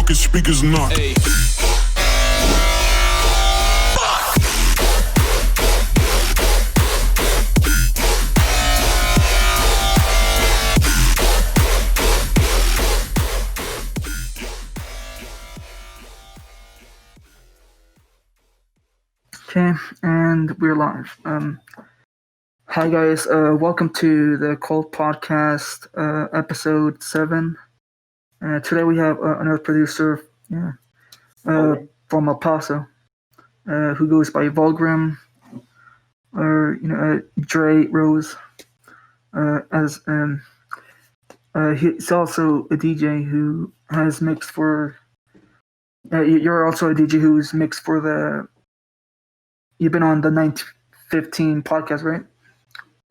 fucking speakers not. Hey. Okay, and we're live. Hi guys, welcome to the Kult Podcast, episode 7. Today we have another producer, from El Paso, who goes by Vulgrim, or Dre Rose. He's also a DJ who has mixed for. You're also a DJ who's mixed for the. You've been on the 915 podcast, right?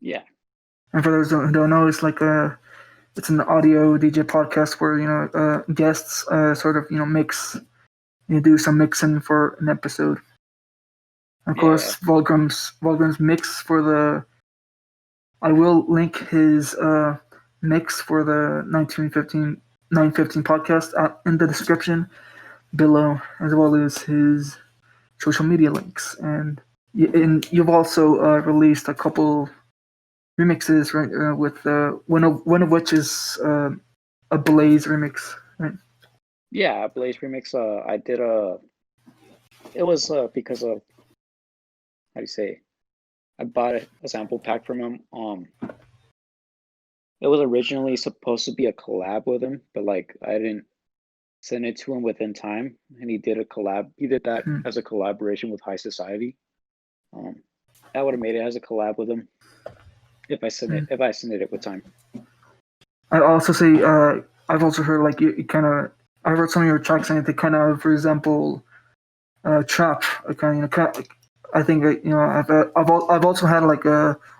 Yeah. And for those who don't know, it's like it's an audio DJ podcast where guests sort of mix, do some mixing for an episode. Of course, Vulgrim's mix for the. I will link his mix for the 915 podcast in the description below, as well as his social media links, and you've also released a couple remixes, right? With one of which is a Blaize remix, right? Yeah, a Blaize remix. I did it was because of, how do you say? I bought a sample pack from him. It was originally supposed to be a collab with him, but like I didn't send it to him within time, and he did a collab. He did that as a collaboration with High Society. I would have made it as a collab with him if I sent it with time. I also say I've also heard like you kind of. I heard some of your tracks and they kind of resemble trap. I think I've also had like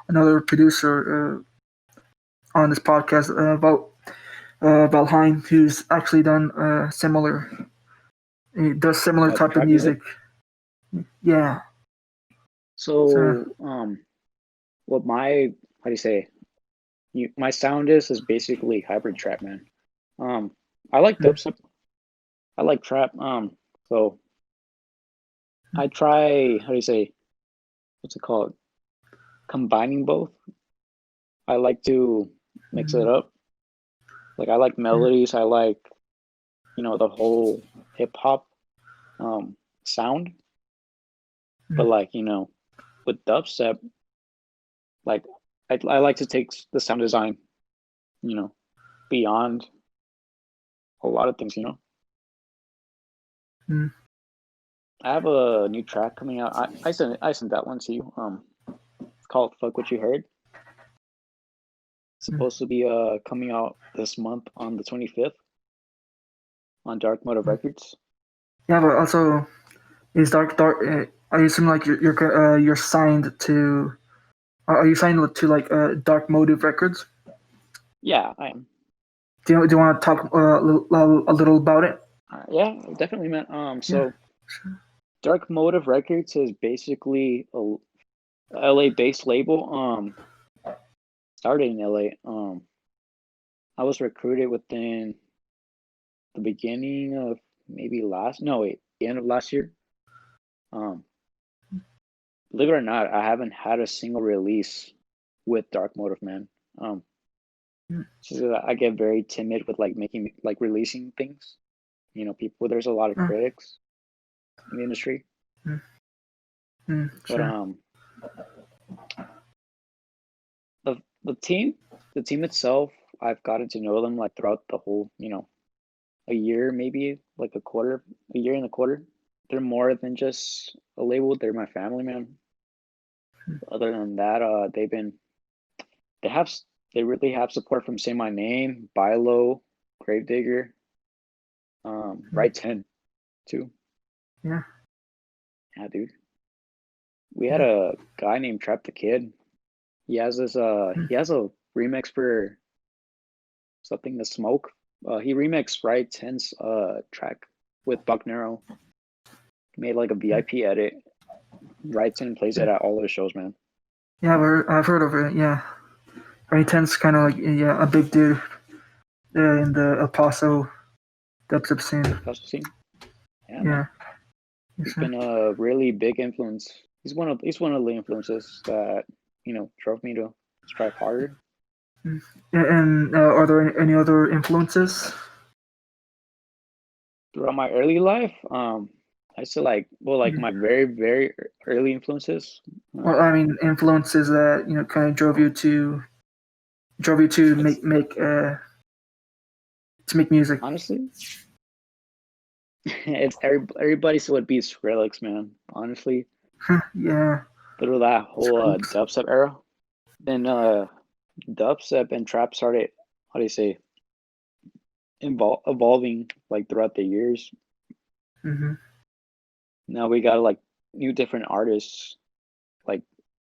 another producer on this podcast about. F.W.Y.H, who's actually done similar. He does similar type of music. Yeah. So what my my sound is basically hybrid trap, man. I like dubstep. I like trap. So I try, what's it called? Combining both. I like to mix it up. Like I like melodies, I like, the whole hip hop sound. But like, with dubstep, like I like to take the sound design, beyond a lot of things, I have a new track coming out. I sent that one to you. It's called F.W.Y.H. Supposed to be coming out this month on the 25th on Dark Motive Records. Yeah, but also is Dark. I assume like you're signed to. Are you signed to like Dark Motive Records? Yeah, I am. Do you want to talk a little about it? Yeah, definitely, man. So Dark Motive Records is basically a LA-based label. Started in LA. I was recruited within the beginning of the end of last year. Believe it or not, I haven't had a single release with Dark Motive, man. So I get very timid with like releasing things. There's a lot of critics in the industry. Sure. But the team itself, I've gotten to know them like throughout the whole, a year, maybe like a year and a quarter. They're more than just a label. They're my family, man. Other than that, they really have support from Say My Name, Bilo, Gravedigger, Right 10 too. Yeah. Yeah, dude. We had a guy named Trap the Kid. He has this he has a remix for something to smoke. He remixed Right 10's track with Bucknero. He made like a VIP edit. Right 10 plays it at all of his shows, man. Yeah, I've heard of it. Yeah, Right 10's kind of like a big dude in the El Paso dubstep scene. Paso scene. Yeah, man. Yeah. Yes, He's sir. been a really big influence. He's one of the influences that drove me to strive harder. And are there any other influences? Throughout my early life, I still like my very, very early influences. Well, I mean, influences that kind of drove you to It's make music. honestly, it's everybody still would be Skrillex, man. Honestly, Yeah, through that whole Skrillex. dubstep era, then dubstep and trap started. How do you say? Evolving like throughout the years. Mm-hmm. Now we got like new different artists, like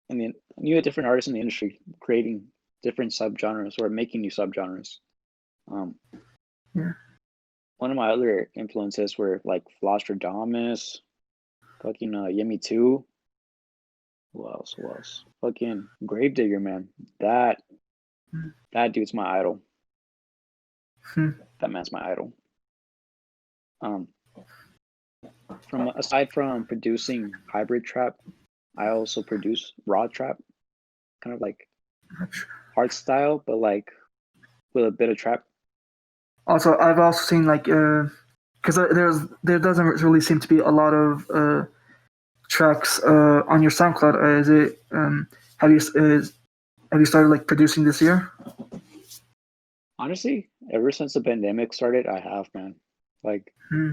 in the new different artists in the industry, creating different subgenres or making new subgenres. Um, Yeah. One of my other influences were like Flostradamus, fucking Yemi 2. Who else? Who else? Fucking Gravedigger, man. That that dude's my idol. Hmm. That man's my idol. Um, from aside from producing hybrid trap, I also produce raw trap, kind of like hard style, but like with a bit of trap. Also, I've also seen like because there doesn't really seem to be a lot of tracks on your SoundCloud. Is it have you started like producing this year? Honestly, ever since the pandemic started, I have, man. Like Hmm.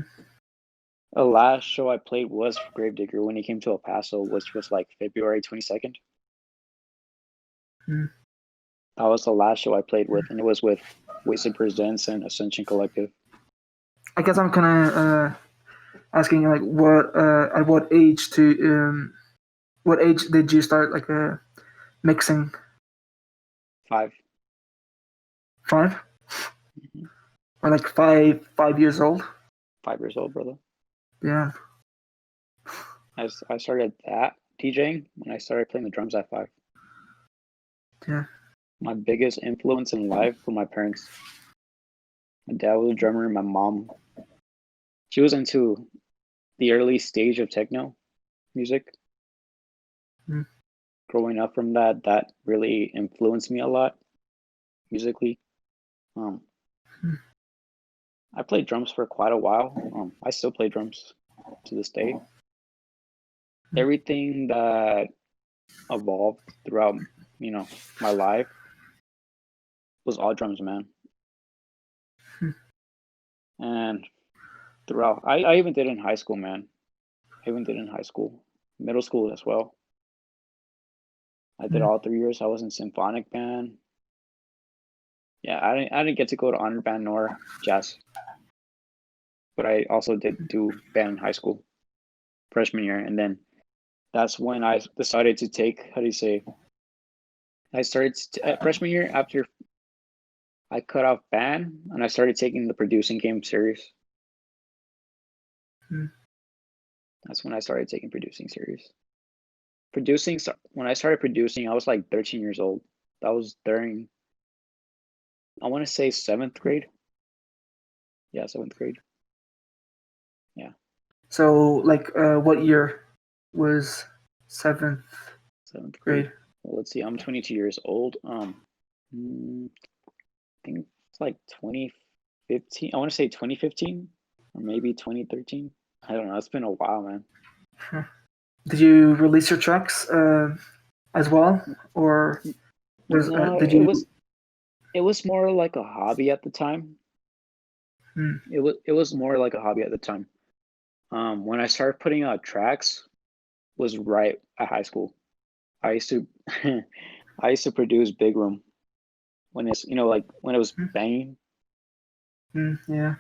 the last show I played was for Gravedigger when he came to El Paso, which was like February 22nd. Hmm. That was the last show I played with, and it was with Wasted Presents and Ascension Collective. I guess I'm kind of asking like what at what age did you start like mixing? 5. 5 Mhm. or like 5 years old? 5 years old, brother. Yeah. I started that DJing when I started playing the drums at 5. Yeah. My biggest influence in life were my parents. My dad was a drummer, and my mom, she was into the early stage of techno music. Hmm. Growing up from that really influenced me a lot musically. Um, Hmm. I played drums for quite a while. I still play drums to this day. Everything that evolved throughout, my life was all drums, man. Hmm. And throughout, I even did in high school, man. I even did in high school, middle school as well. I did Hmm. all 3 years. I was in symphonic band. Yeah, I didn't get to go to honor band nor jazz, but I also did do band in high school, freshman year, and then that's when I decided to take, how do you say, I started freshman year after I cut off band and I started taking the producing game serious. Hmm. That's when I started taking producing serious. When I started producing, I was like 13 years old. That was during, I want to say 7th grade. Yeah, 7th grade. Yeah, So like what year was seventh seventh grade. grade? Well, let's see. I'm 22 years old. I think it's like 2015. I want to say 2015 or maybe 2013. I don't know. It's been a while, man. Huh. Did you release your tracks as well, or No, did it you? was it was more like a hobby at the time. Hmm. It was more like a hobby at the time. When I started putting out tracks was right at high school. I used to I used to produce Big Room when it's like when it was Hmm. banging, Hmm. Yeah.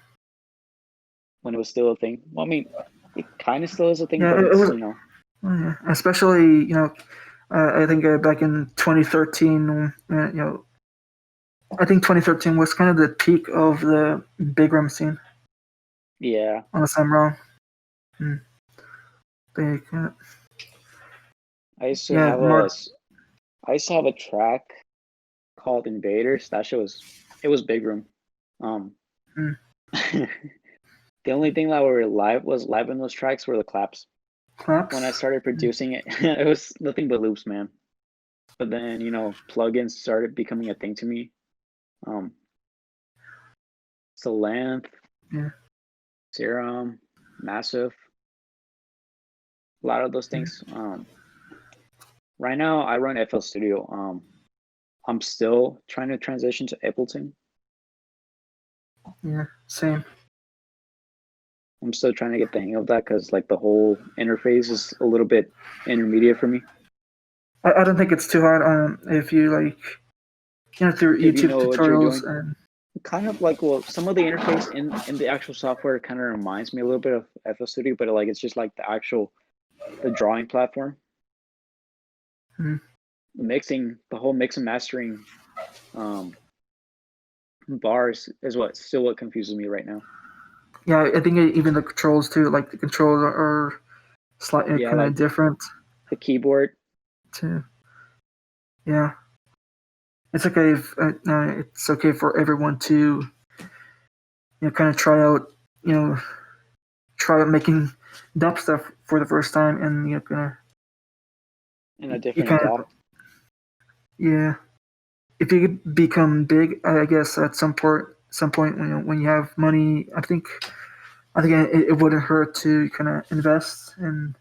when it was still a thing. Well, I mean, it kind of still is a thing, Yeah. but It it's was. you know, Yeah. Especially I think back in 2013, I think 2013 was kind of the peak of the big rum scene, yeah. unless I'm wrong. Hmm. Big, I used to yeah, have a Mark. I used to have a track called Invaders. That show was it was Big Room. Um, Hmm. The only thing that was live in those tracks were the claps. Claps. When I started producing it, it was nothing but loops, man. But then, plugins started becoming a thing to me. Savant, Yeah. Serum, Massive, a lot of those things. Right now, I run FL Studio. I'm still trying to transition to Ableton. Yeah, same. I'm still trying to get the hang of that because like the whole interface is a little bit intermediate for me. I don't think it's too hard. If you like, through If you YouTube know what you're tutorials doing, and kind of like, well, some of the interface in the actual software kind of reminds me a little bit of FL Studio, but like it's just like the drawing platform. The whole mix and mastering bars is what confuses me right now. yeah, I think even the controls too. Like the controls are slightly kind of like different the keyboard. too. Yeah, it's okay if it's okay for everyone to kind of try out making dubstep for the first time, and In a you different kind of DAW. yeah. If you become big, I guess at some point when you have money, I think it wouldn't hurt to kind of invest in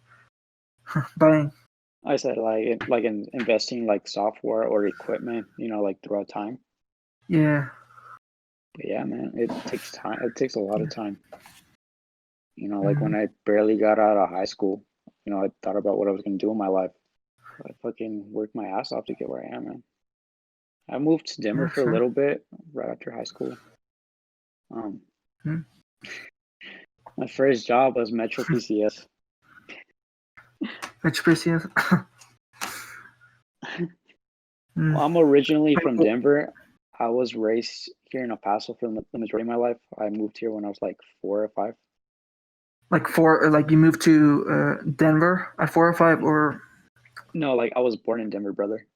buying. I said like in investing like software or equipment, like throughout time. Yeah. But yeah, man, it takes time. It takes a lot of time. Like when I barely got out of high school, I thought about what I was going to do in my life. I fucking worked my ass off to get where I am, man. I moved to Denver for a little bit right after high school. My first job was Metro PCS. Metro PCS. Well, I'm originally from Denver. I was raised here in El Paso for the majority of my life. I moved here when I was like 4 or 5. Like you moved to Denver at 4 or 5, or no, like I was born in Denver, brother.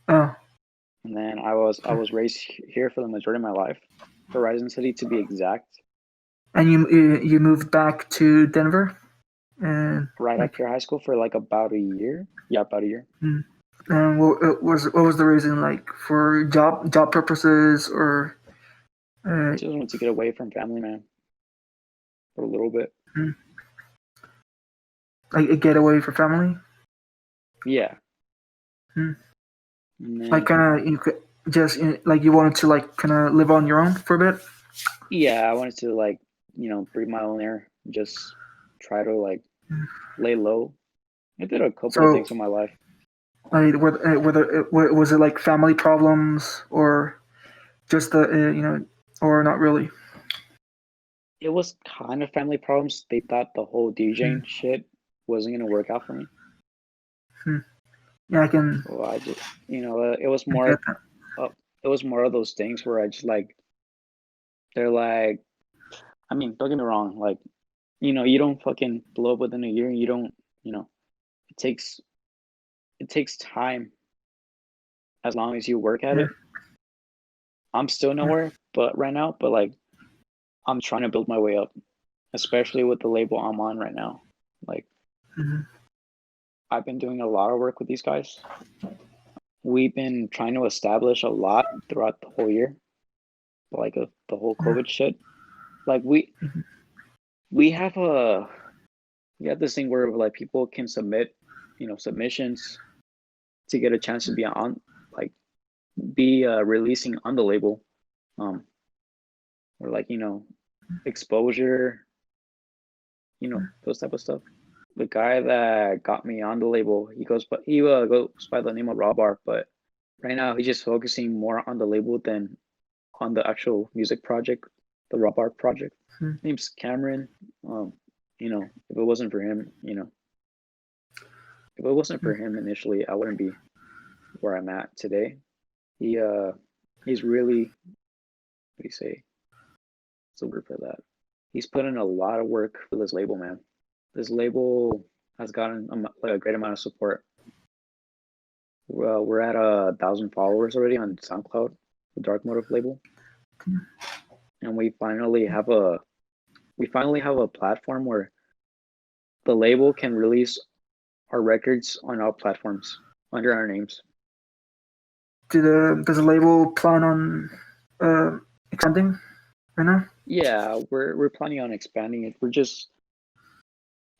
Oh. And then I was raised here for the majority of my life, Horizon City to be exact. And you moved back to Denver, and right after high school for like about a year. Yeah, about a year. And what was the reason, like for job purposes, or Just wanted to get away from family, man, for a little bit. Like a getaway for family? Yeah. Then, like kind of you could just like you wanted to like kind of live on your own for a bit. Yeah, I wanted to like breathe my own air, just try to like lay low. I did a couple of things in my life. Like was it like family problems, or just the or not really? It was kind of family problems. They thought the whole DJing shit wasn't gonna work out for me. Yeah, I can. So I just it was more of those things where I just like, they're like, I mean, don't get me wrong, like, you don't fucking blow up within a year. You don't, it takes time as long as you work at it. I'm still nowhere right now, but like I'm trying to build my way up, especially with the label I'm on right now. Like I've been doing a lot of work with these guys. We've been trying to establish a lot throughout the whole year, like the whole COVID shit. Like we have this thing where like people can submit, submissions to get a chance to be on, like be releasing on the label, or like exposure, those type of stuff. The guy that got me on the label, he goes by the name of Bar, but right now he's just focusing more on the label than on the actual music project, the Bar project. His name's Cameron. If it wasn't for him, initially, I wouldn't be where I'm at today. He's really, what do you say? What's the word for that? He's put in a lot of work for this label, man. This label has gotten a great amount of support. We're at 1,000 followers already on SoundCloud, the Dark Motive label, and we finally have a we finally have a platform where the label can release our records on all platforms under our names. Does the label plan on expanding right now? Yeah, we're planning on expanding it. We're just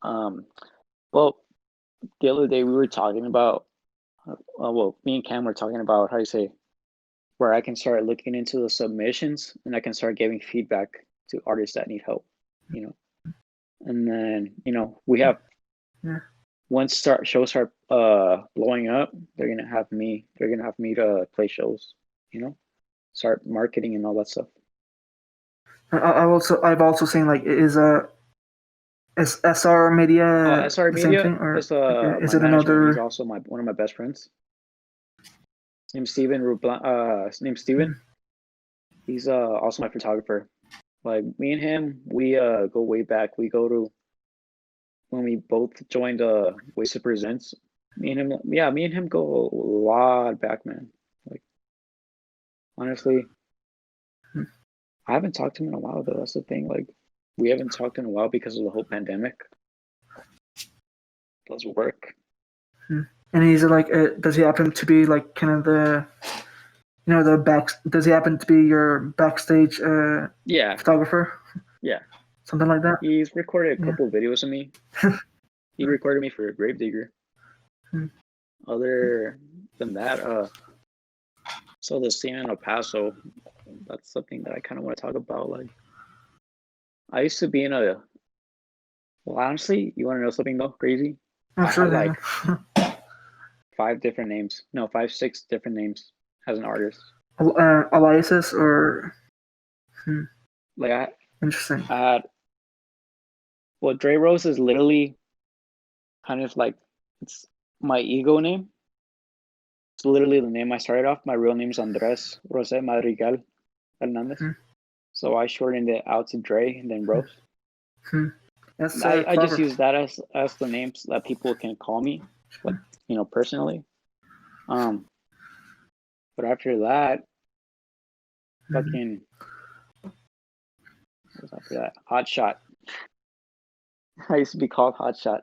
well, the other day we were talking about well, me and Cam were talking about how you say where I can start looking into the submissions and I can start giving feedback to artists that need help, you know. And then, we have once shows start blowing up, they're gonna have me to play shows, start marketing and all that stuff. I've also seen like is SR Media SR the Media same thing, or is is my it management. He's another? also one of my best friends. His name's Steven. He's also my photographer. Like me and him, we go way back. We go to when we both joined Wasted Presents. Me and him go a lot back, man. Like honestly, I haven't talked to him in a while though. That's the thing. Like we haven't talked in a while because of the whole pandemic. Does work. And he's like, does he happen to be like kind of the, the back? Does he happen to be your backstage photographer? Yeah. Something like that. He's recorded a couple videos of me. He recorded me for Gravedigger. Other than that, so the scene in El Paso, that's something that I kind of want to talk about. Like, I used to be in well, honestly, you want to know something though? Crazy. I'm sure I had like 5, 6 different names as an artist. Aliases or. Like interesting. Well, Dre Rose is literally kind of like it's my ego name. It's literally the name I started off. My real name is Andres Jose Madrigal Hernandez. So I shortened it out to Dre and then Rose. I just use that as the names that people can call me, like personally. But after that, fucking what's after that? Hot Shot. I used to be called Hot Shot.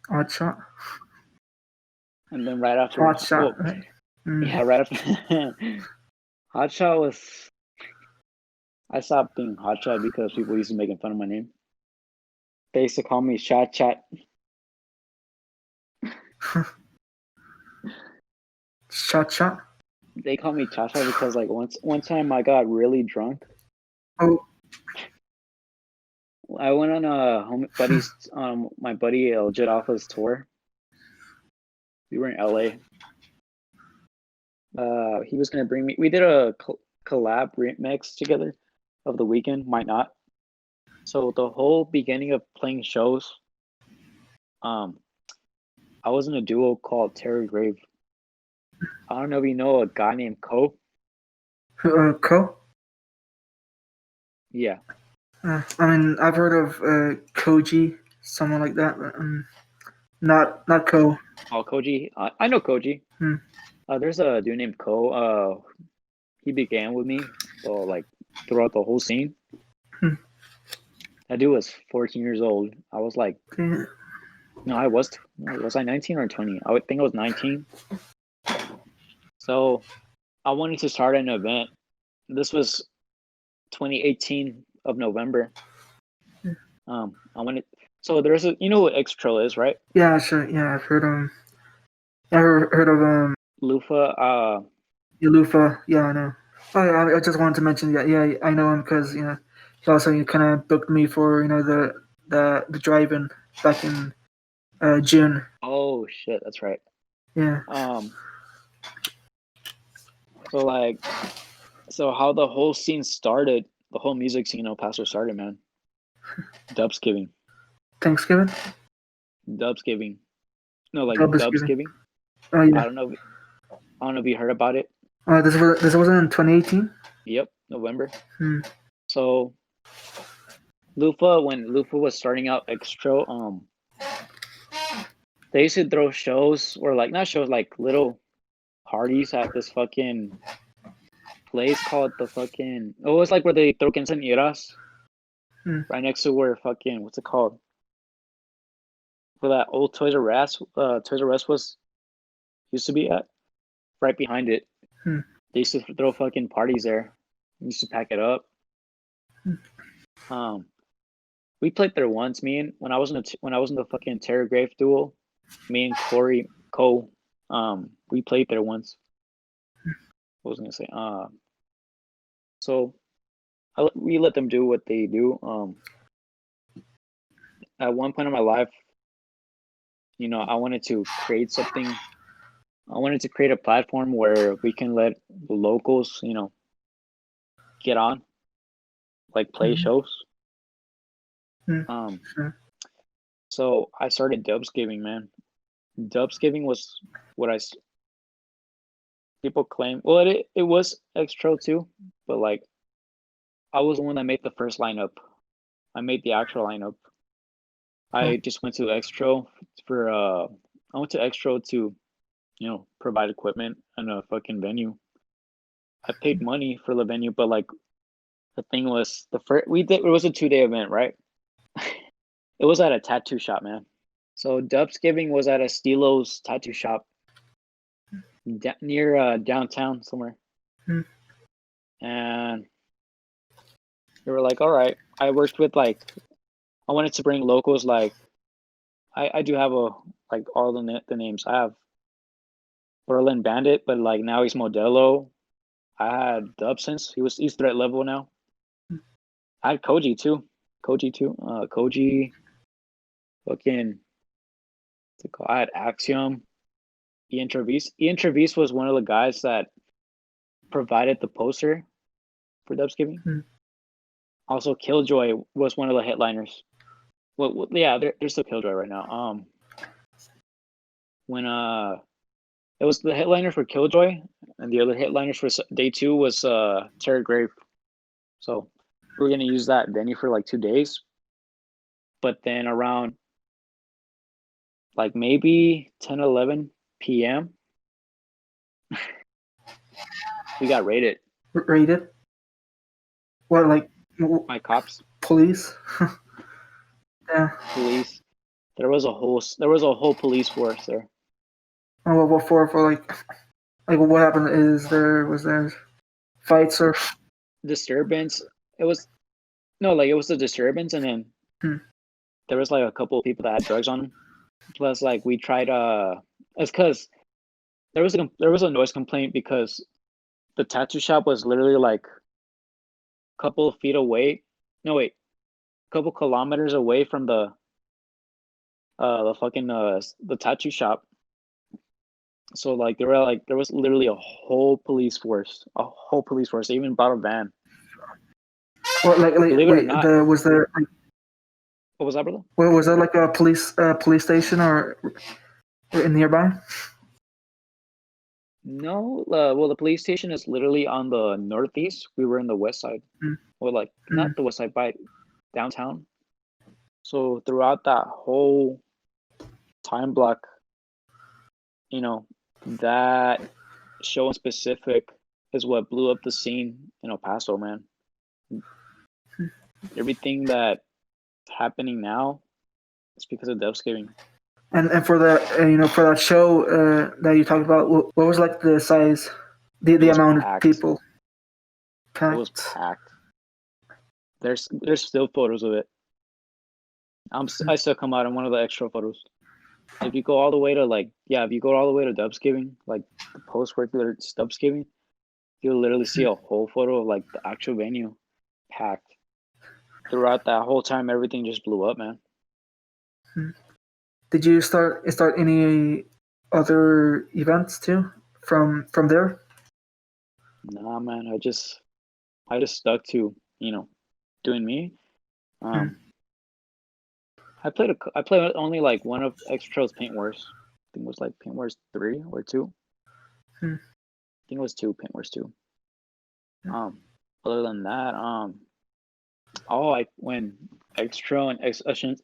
Hot Shot. And then right after Hot Shot. Right? Yeah, right after Hot Shot was. I stopped being Hot Shot because people used to making fun of my name. They used to call me Shot Shot. Shot Shot. They call me Cha Cha because like one time I got really drunk. Oh. I went on my buddy Legit Alpha's tour. We were in LA. He was gonna bring me. We did a collab remix together of The Weeknd, Might Not. So the whole beginning of playing shows, I was in a duo called Terror Grave. I don't know if you know a guy named Ko. Ko? Yeah. I mean, I've heard of Koji, someone like that. Not Ko. Oh, Koji. I know Koji. There's a dude named Ko. He began with me, so like throughout the whole scene. That dude was 14 years old. I was like, no, I was I 19 or 20? I would think I was 19. So I wanted to start an event. This was 2018 of November. I wanted. So there's a, what X-Trail is, right? Yeah, sure. Yeah, I've heard of. Ever heard of Lufa? Yeah, Lufa. Yeah, I know. I just wanted to mention that. Yeah, I know him because he also kind of booked me for the drive-in back in June. Oh shit, that's right. Yeah. So how the whole scene started, the whole music scene El Paso started, man. Dubsgiving. Thanksgiving? Dubsgiving. No, like Dubsgiving. Oh yeah. I don't know if you heard about it. This wasn't in 2018? Yep, November. So when Lufa was starting out Extro, they used to throw shows or like not shows, like little parties at this fucking place called the fucking. It was like where they throw quinceañeras. Right next to where fucking what's it called? Where that old Toys R Us was used to be at. Right behind it. They used to throw fucking parties there. We used to pack it up. We played there once. When I was in the fucking Terror Grave duel, me and Corey Cole, we played there once. What was I gonna say? So we let them do what they do. At one point in my life, I wanted to create something. I wanted to create a platform where we can let the locals, get on, like play shows. So I started dubscaping, man. Dubscaping was what people claim. Well, it was Xtro too, but like I was the one that made the first lineup. I made the actual lineup. I just went to Xtro to provide equipment and a fucking venue. I paid money for the venue, but like the thing was it was a 2-day event, right? It was at a tattoo shop, man. So dubscaping was at a Stilo's tattoo shop near downtown somewhere. And they were like, all right. I worked with I wanted to bring locals. Like I do have all the names. I have Berlin Bandit, but like now he's Modelo. I had Dubsense. He's threat level now. I had Koji too. Koji. Fucking. I had Axiom. Ian Trevis was one of the guys that provided the poster for dubscaping. Also, Killjoy was one of the headliners. Well, yeah, they're still Killjoy right now. When it was the headliner for Killjoy, and the other headliners for day 2 was Terror Grave. So we're gonna use that venue for like 2 days. But then around like maybe 10-11 p.m. we got raided. Raided? What, like my cops? Police? Yeah. Police. There was a whole police force there. Oh, what for like what happened? Was there fights or disturbance? It was a disturbance, and then there was like a couple of people that had drugs on them. Plus, like we tried it's because there was a noise complaint because the tattoo shop was literally like a couple of feet away. No, wait, a couple kilometers away from the tattoo shop. So like there was literally a whole police force. They even brought a van. What, believe it or not, was there like, what was that, brother? was there like a police station or in nearby? No, well, the police station is literally on the northeast. We were in the west side, or like not the west side, by downtown. So throughout that whole time block, that show in specific is what blew up the scene in El Paso, man. Everything that's happening now is because of dubscaping. And for that for that show that you talked about, what was like the size, the amount packed. of people? Packed. It was packed. There's still photos of it. I still come out in one of the extra photos. If you go all the way to dubscaping, like the post-regular dubscaping, you'll literally see a whole photo of like the actual venue packed. Throughout that whole time, everything just blew up, man. Did you start any other events too from there? Nah, man. I just stuck to doing me. I played only like one of Xtrail's Paint Wars. I think it was like Paint Wars 3 or 2. I think it was 2, Paint Wars 2. Other than that, when Xtrail and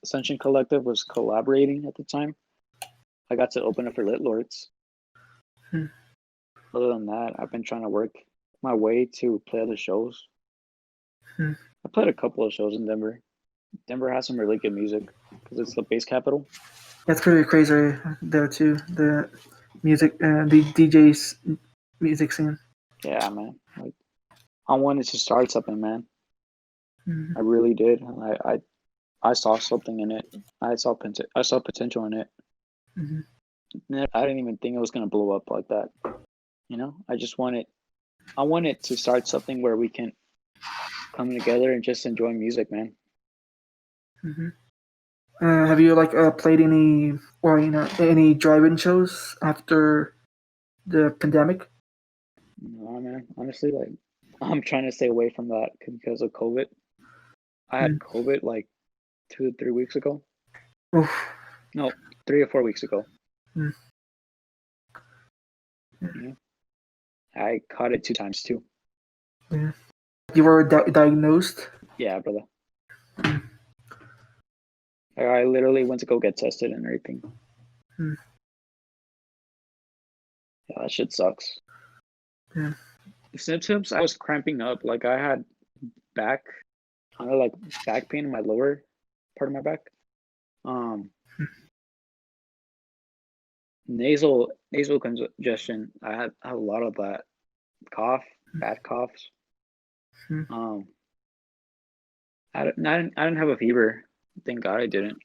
Ascension Collective was collaborating at the time, I got to open up for Lit Lords. Other than that, I've been trying to work my way to play other shows. Hmm. I played a couple of shows in Denver. Denver has some really good music because it's the bass capital. That's pretty crazy there too. The music, the DJ's music scene. Yeah, man. Like I wanted to start something, man. Hmm. I really did. I saw something in it. I saw potential in it. Hmm. I didn't even think it was gonna blow up like that. You know, I wanted to start something where we can come together and just enjoy music, man. Hmm. Have you like played any or any drive-in shows after the pandemic? No, man. Honestly, like I'm trying to stay away from that because of COVID. I had Mm. COVID like 2 or 3 weeks ago. Oof. No, 3 or 4 weeks ago. Mm. You know, I caught it 2 times too. Yeah. You were diagnosed? Yeah, brother. Mm. I literally went to go get tested and everything. Mm. Yeah, that shit sucks. Yeah. The symptoms, I was cramping up. Like I had back, kind of like back pain in my lower part of my back. Um, nasal congestion. I had a lot of that. Cough, bad coughs. Mm. Um, I didn't have a fever. Thank God I didn't.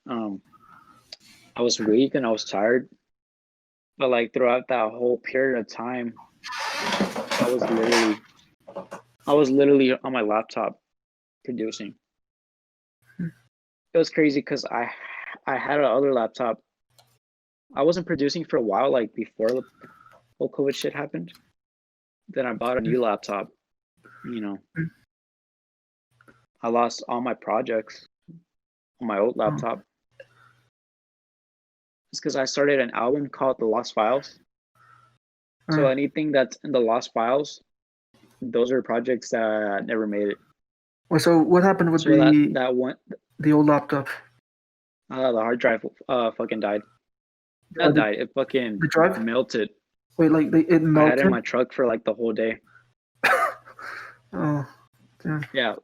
I was weak and I was tired, but like throughout that whole period of time, I was literally on my laptop producing. It was crazy because I had another laptop. I wasn't producing for a while, like before the whole COVID shit happened. Then I bought a new laptop. You know, Mm. I lost all my projects on my old Oh. laptop. It's because I started an album called The Lost Files. So anything that's in the Lost Files, those are projects that never made it. Well, so what happened with So that one, the old laptop? the hard drive fucking died. Uh, Not the, died. It fucking the drive? melted. Wait, like it I had it in melted? my truck for like the whole day. Oh, damn. Yeah,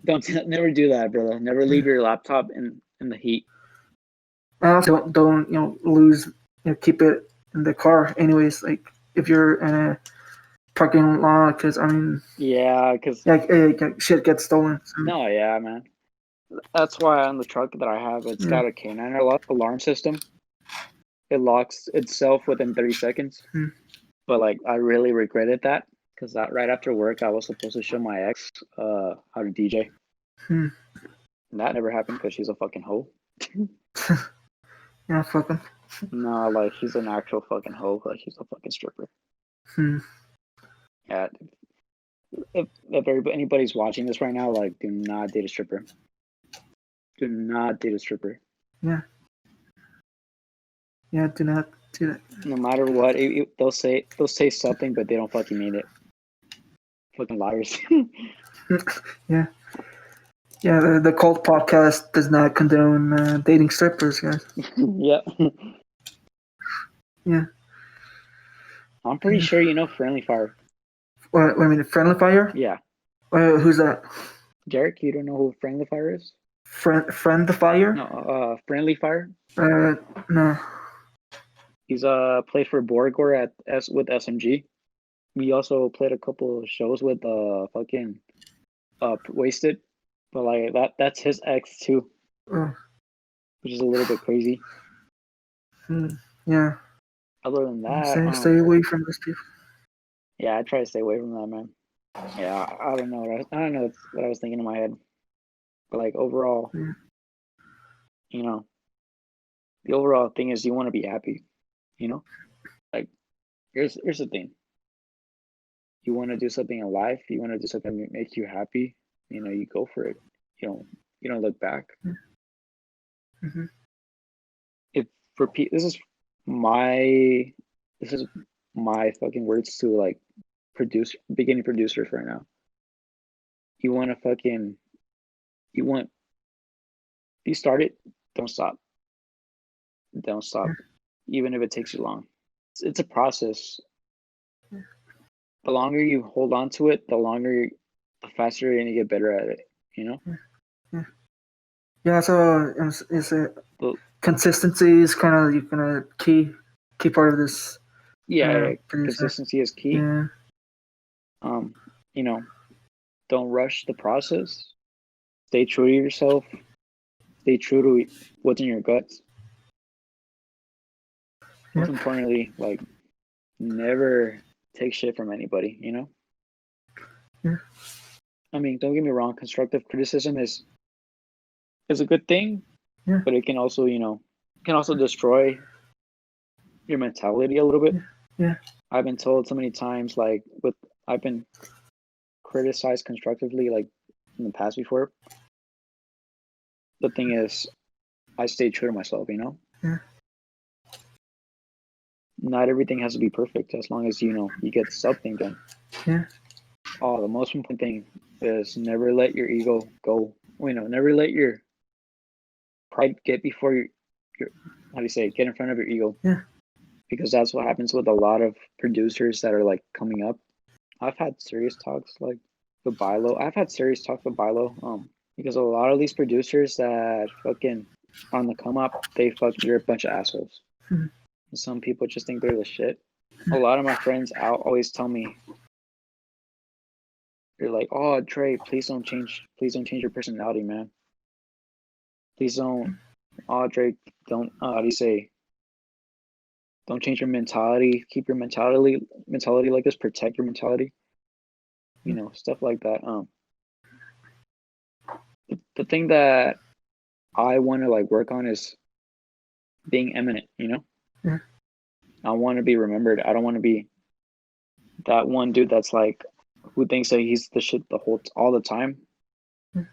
don't never do that, brother. Never leave your laptop in the heat. And also don't lose keep it in the car. Anyways, like if you're in a parking lot, because I mean, Yeah, because shit gets stolen. So, no, yeah, man. That's why on the truck that I have, it's yeah. got a canine alarm system. It locks itself within 30 seconds. Hmm. But like, I really regretted that because that right after work, I was supposed to show my ex how to DJ. Hmm. And that never happened because she's a fucking hoe. Yeah, fucking. No, like she's an actual fucking hoe. Like she's a fucking stripper. Hmm. Yeah. If anybody's watching this right now, like, do not date a stripper. Do not date a stripper. Yeah. Yeah, do not do that. No matter what, they'll say something, but they don't fucking mean it. Fucking liars. Yeah. Yeah, the Cult Podcast does not condone dating strippers, guys. Yep. Yeah. I'm pretty sure you know Friendly Fire. What I mean, Friendly Fire? Yeah. Who's that? Derek, you don't know who Friendly Fire is? Friend the Fire? No, Friendly Fire. No. He's played for Borgor with SMG. We also played a couple of shows with fucking Wasted, but like that's his ex too, Oh. which is a little bit crazy. Yeah. Other than that, Stay away from those people. yeah, I try to stay away from that, man. Yeah, I don't know. I don't know what I was thinking in my head, but like overall, Yeah. you know, the overall thing is you want to be happy. You know, like here's the thing. You want to do something in life. You want to do something that makes you happy. You know, you go for it. You don't look back. Mm-hmm. If for this is my this is my fucking words to like beginning producers right now. You want to fucking you want you start it, don't stop. Don't stop, even if it takes you long. It's a process. the longer you hold on to it, the faster you're gonna get better at it. You know. Yeah. Yeah. So is it consistency is kind of key part of this. Yeah, Producer. consistency is key. Yeah. You know, don't rush the process. Stay true to yourself. Stay true to what's in your guts. Most importantly, like, never take shit from anybody, you know? Yeah. I mean, don't get me wrong, constructive criticism is a good thing, but it can also, destroy your mentality a little bit. Yeah. I've been told so many times, like, I've been criticized constructively, like, in the past before. The thing is, I stay true to myself, you know? Yeah. Not everything has to be perfect as long as, you get something done. Yeah. Oh, the most important thing is never let your ego go. Never let your pride get before your how do you say it? Get in front of your ego. Yeah. Because that's what happens with a lot of producers that are like coming up. I've had serious talks like with Bilo. I've had serious talks with Bilo. Because a lot of these producers that fucking on the come up, they're a bunch of assholes. Mm-hmm. Some people just think they're the shit. A lot of my friends always tell me, they're like, "Oh, Trey, please don't change your personality, man. Please don't. Oh, Drake, don't. How do you say? Don't change your mentality. Keep your mentality like this. Protect your mentality. Stuff like that." The thing that I want to like work on is being eminent. Yeah. I want to be remembered. I don't want to be that one dude that's like, who thinks that he's the shit all the time. Yeah.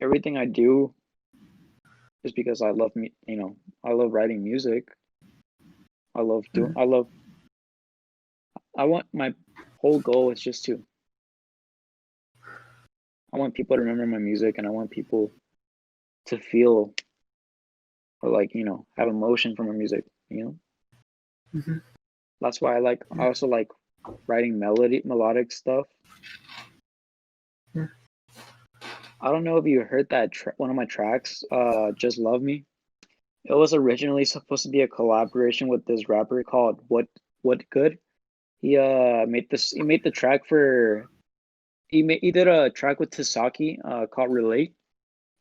Everything I do is because I love I love writing music. I want my whole goal is just I want people to remember my music, and I want people to feel or like, have emotion from my music, Mm-hmm. That's why I also like writing melodic stuff. Yeah. I don't know if you heard that one of my tracks, Just Love Me. It was originally supposed to be a collaboration with this rapper called What Good. He made the track for he did a track with Tasaki called Relate.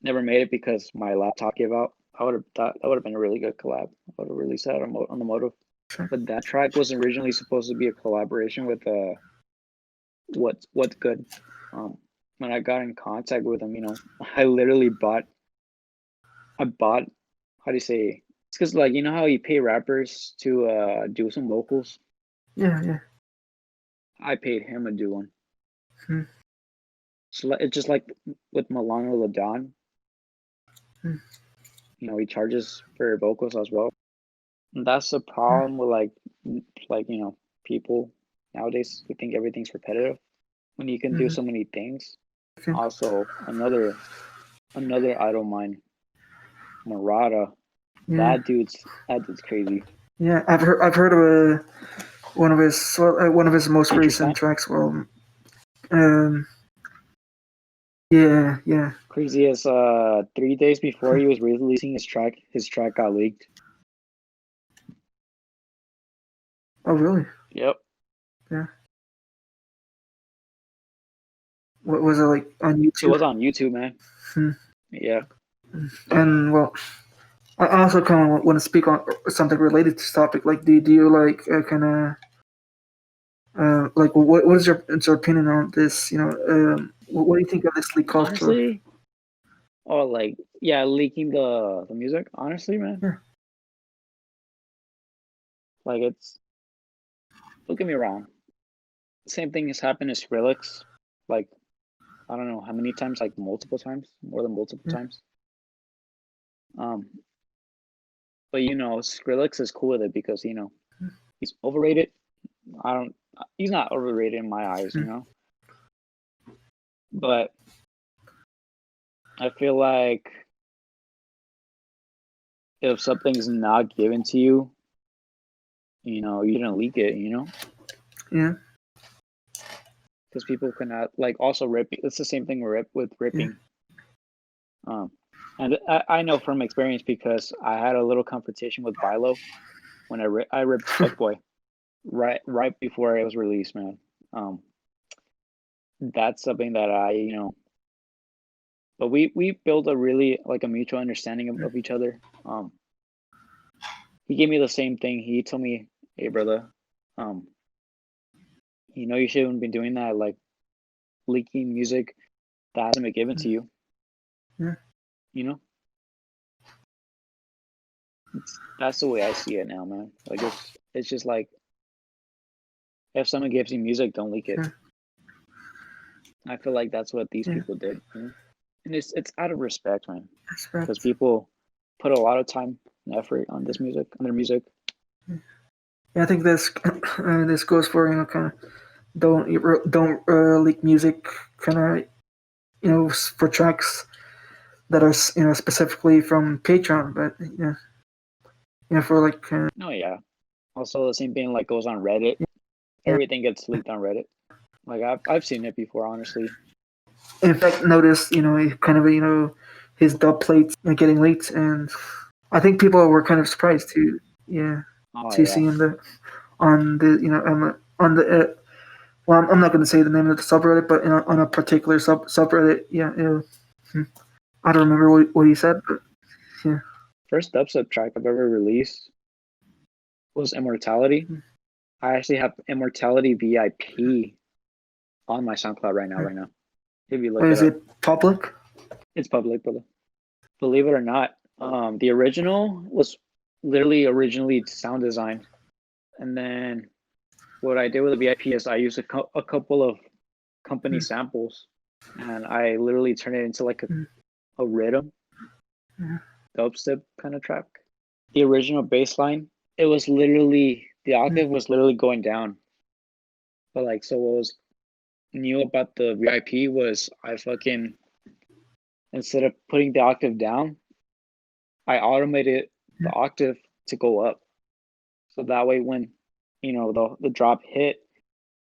Never made it because my laptop gave out. That would have been a really good collab. I would have released that on the Motive. Sure. But that track was originally supposed to be a collaboration with What's Good. When I got in contact with him, I literally bought how do you say, it's because, like, how you pay rappers to do some vocals. Yeah. I paid him to do one. Hmm. So it's just like with Milano Ladon. Hmm. He charges for vocals as well. And that's the problem with people nowadays who think everything's repetitive when you can do so many things. Also, another idol of mine, Murata. Yeah. That dude's crazy. Yeah, I've heard of one of his most recent tracks. Well, yeah. Crazy as 3 days before he was releasing his track got leaked. Oh, really? Yep. Yeah. What was it like on YouTube? It was on YouTube, man. Yeah. And well, I also kind of want to speak on something related to this topic. Like, do you like kind of like what is your opinion on this? What do you think of this leak culture? Honestly, leaking the music. Honestly, man. Yeah. Like, don't get me wrong. Same thing has happened to Skrillex. Like, I don't know how many times, like multiple times, more than multiple times. But Skrillex is cool with it because he's overrated. He's not overrated in my eyes, But I feel like if something's not given to you, you didn't leak it, Yeah. Because people cannot like also ripping. It's the same thing with ripping. And I know from experience because I had a little confrontation with Bilo when I ripped F.W.Y.H right before it was released, man. That's something that but we built a really like a mutual understanding of each other. He gave me the same thing. He told me, "Hey, brother, you shouldn't be doing that, like leaking music that hasn't been given to you." Yeah. That's the way I see it now, man. Like it's just like if someone gives you music, don't leak it. Yeah. I feel like that's what these people did, and it's out of respect, man. Respect. Because people put a lot of time and effort on their music. Yeah, I think this goes for kind of don't leak music, kind of for tracks that are specifically from Patreon, but for like. Oh yeah. Also, the same thing like goes on Reddit. Yeah. Everything gets leaked on Reddit. Like I've seen it before, honestly. In fact, noticed kind of his dub plates getting leaked, and I think people were kind of surprised to see on the on the well, I'm not going to say the name of the subreddit, but on a particular subreddit, I don't remember what he said, but yeah. First dubstep track I've ever released was Immortality. I actually have Immortality VIP on my SoundCloud right now. If you look Is it public? It's public, brother. Believe it or not, the original was originally sound design, and then what I did with the VIP is I used a couple of company samples, and I literally turned it into like a rhythm, dubstep kind of track. The original bass line, it was literally the octave was literally going down, but like so what was new about the VIP was I fucking instead of putting the octave down, I automated the octave to go up. So that way when, the drop hit,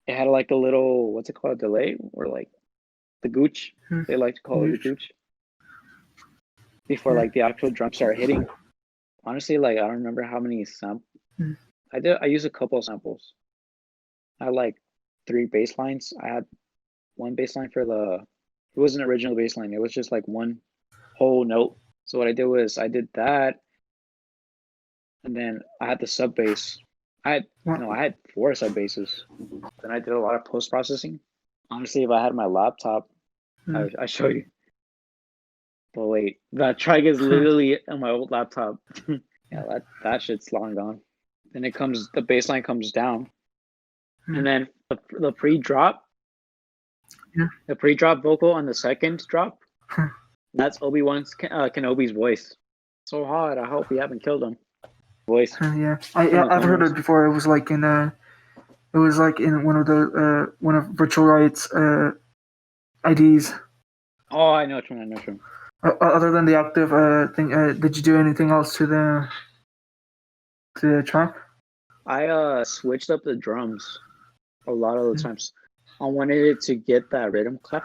it had like a little, what's it called, delay? Or like the gooch. They like to call it the gooch. Before like the actual drum started hitting. Honestly, like I don't remember how many samples. I used a couple of samples. I had like 3 bass lines. I had one bass line it wasn't an original bass line. It was just like one whole note. So what I did was I did that, and then I had the sub bass. I had 4 sub basses. Then I did a lot of post processing. Honestly, if I had my laptop, I show you. But wait, that track is literally on my old laptop. Yeah, that shit's long gone. Then the bass line comes down, and then the pre-drop, the pre-drop vocal on the second drop. That's Obi-Wan Kenobi's voice. So hard. I hope we haven't killed him. Voice. I've heard it before. It was like in one of Virtual Riot's IDs. Oh, I know which one. Other than the octave thing, did you do anything else to the track? I switched up the drums a lot of the times. I wanted it to get that rhythm clap.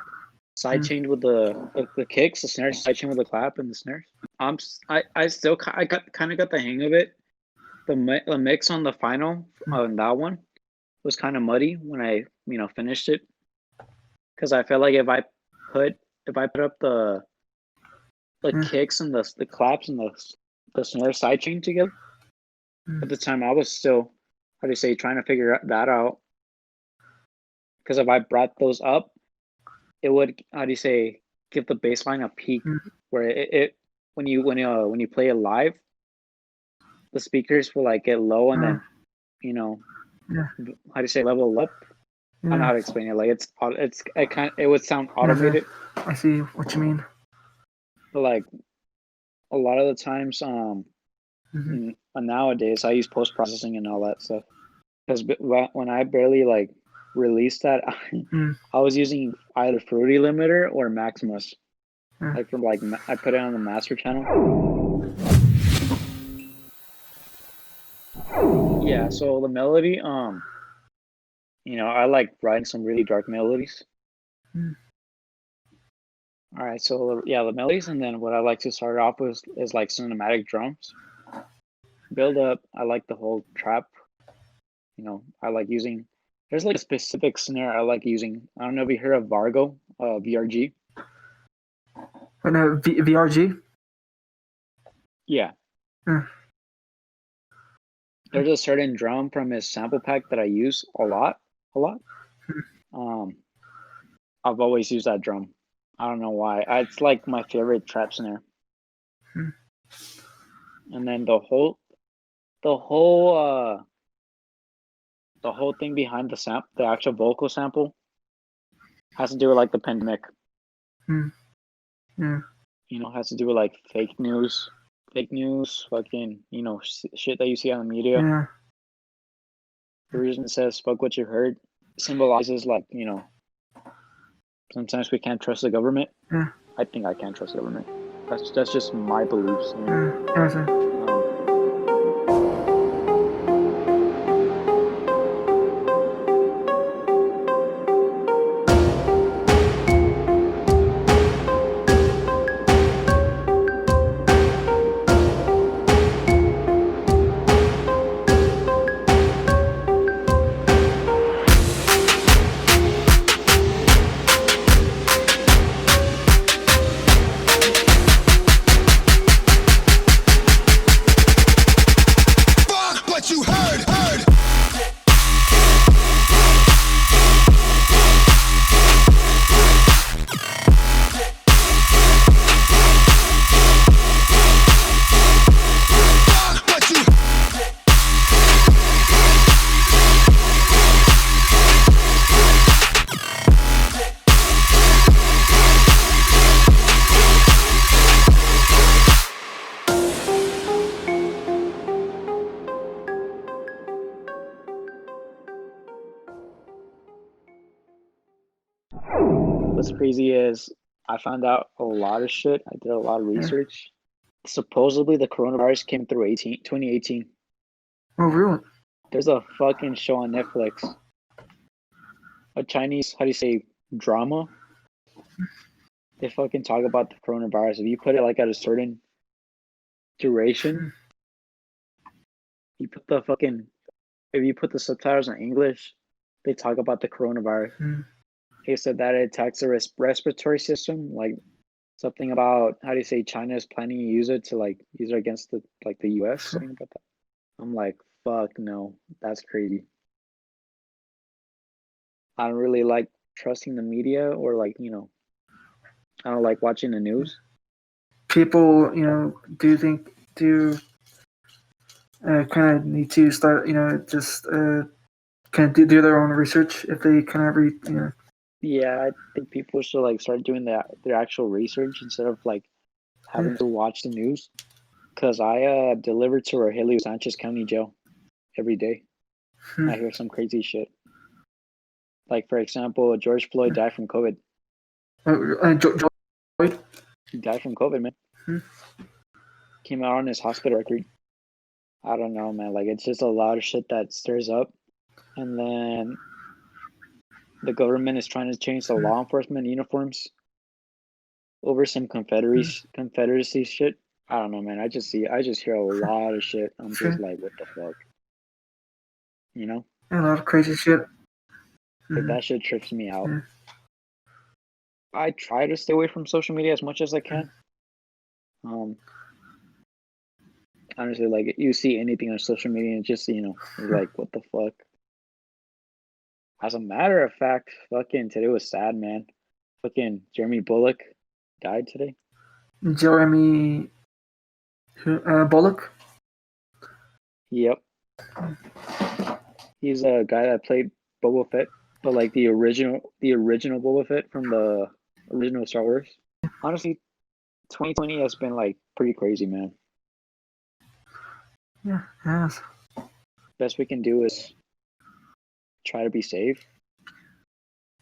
Sidechained with the kicks, the snares, sidechained with the clap and the snares. I kind of got the hang of it. The mix on the final on that one was kind of muddy when I finished it, because I felt like if I put up the kicks and the claps and the snare sidechain together, at the time I was still trying to figure that out, because if I brought those up, it would give the bass line a peak where it when you play it live, the speakers will like get low and then level up. I don't know how to explain it. Like it would sound automated. I see what you mean. But like a lot of the times, nowadays I use post processing and all that stuff. Because when I barely like released that, I was using either Fruity Limiter or Maximus. Like from I put it on the master channel. Yeah, so the melody, I like writing some really dark melodies. Mm. All right, so yeah, the melodies, and then what I like to start off with is like cinematic drums. Build up. I like the whole trap. I like using. There's like a specific snare I like using. I don't know if you heard of Vargo, VRG. But no, VRG. Yeah, Mm. there's a certain drum from his sample pack that I use a lot. I've always used that drum. I don't know why. It's like my favorite trap snare. Hmm. And then the whole thing behind the actual vocal sample, has to do with like the pandemic. Mm. Yeah. Has to do with like fake news, fucking, shit that you see on the media. Yeah. The reason it says "fuck what you heard" symbolizes like, sometimes we can't trust the government. Yeah. I think I can't trust the government. That's just my beliefs. Yeah. So, What you heard. What you What's crazy is I found out a lot of shit. I did a lot of research. Supposedly the coronavirus came through 2018. oh, really? There's a fucking show on Netflix. A Chinese, how do you say, drama? They fucking talk about the coronavirus. If you put it like at a certain duration, if you put the subtitles in English, they talk about the coronavirus. Mm. They said that it attacks the respiratory system, like something about, how do you say, China is planning to use it against the US, something about that. I'm like, fuck no, that's crazy. I don't really like trusting the media, or I don't like watching the news. People, do you think kind of need to start, just kind of do their own research if they kind of read, Yeah, I think people should start doing their actual research instead of having to watch the news. Cause I deliver to Rogelio Sanchez County Jail every day. I hear some crazy shit. Like, for example, George Floyd died from COVID. Joy? He died from COVID, man. Came out on his hospital record. I don't know, man. It's just a lot of shit that stirs up. And then the government is trying to change the law enforcement uniforms over some Confederacy shit. I don't know, man. I just hear a lot of shit. I'm just like, what the fuck? A lot of crazy shit. That shit trips me out. Yeah. I try to stay away from social media as much as I can. Honestly, you see anything on social media and just, you're like, what the fuck? As a matter of fact, fucking today was sad, man. Fucking Jeremy Bullock died today. Jeremy Bullock? Yep. He's a guy that played Boba Fett, but the original Boba Fett from the original Star Wars. Honestly, 2020 has been pretty crazy, man. Yeah, yes. Best we can do is try to be safe.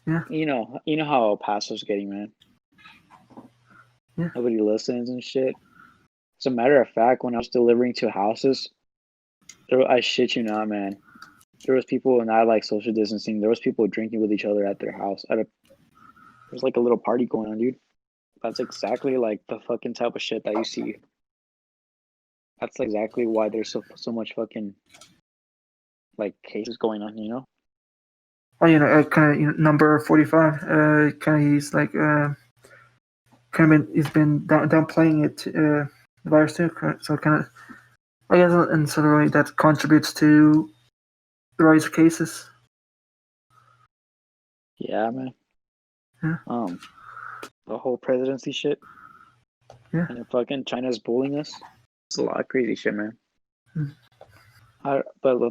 Yeah. You know how Paso's getting, man. Yeah. Nobody listens and shit. As a matter of fact, when I was delivering to houses, I shit you not, man, there was people not like social distancing. There was people drinking with each other at their house. There's like a little party going on, dude. That's exactly like the fucking type of shit that you see. That's exactly why there's so much fucking like cases going on, you know? Oh, kind of, number 45. Kind of, he's like, he's been downplaying it, the virus too. So kind of, I guess, in sort of way that contributes to the rise of cases. Yeah, man. Yeah. The whole presidency shit. Yeah. And fucking China's bullying us. It's a lot of crazy shit, man. But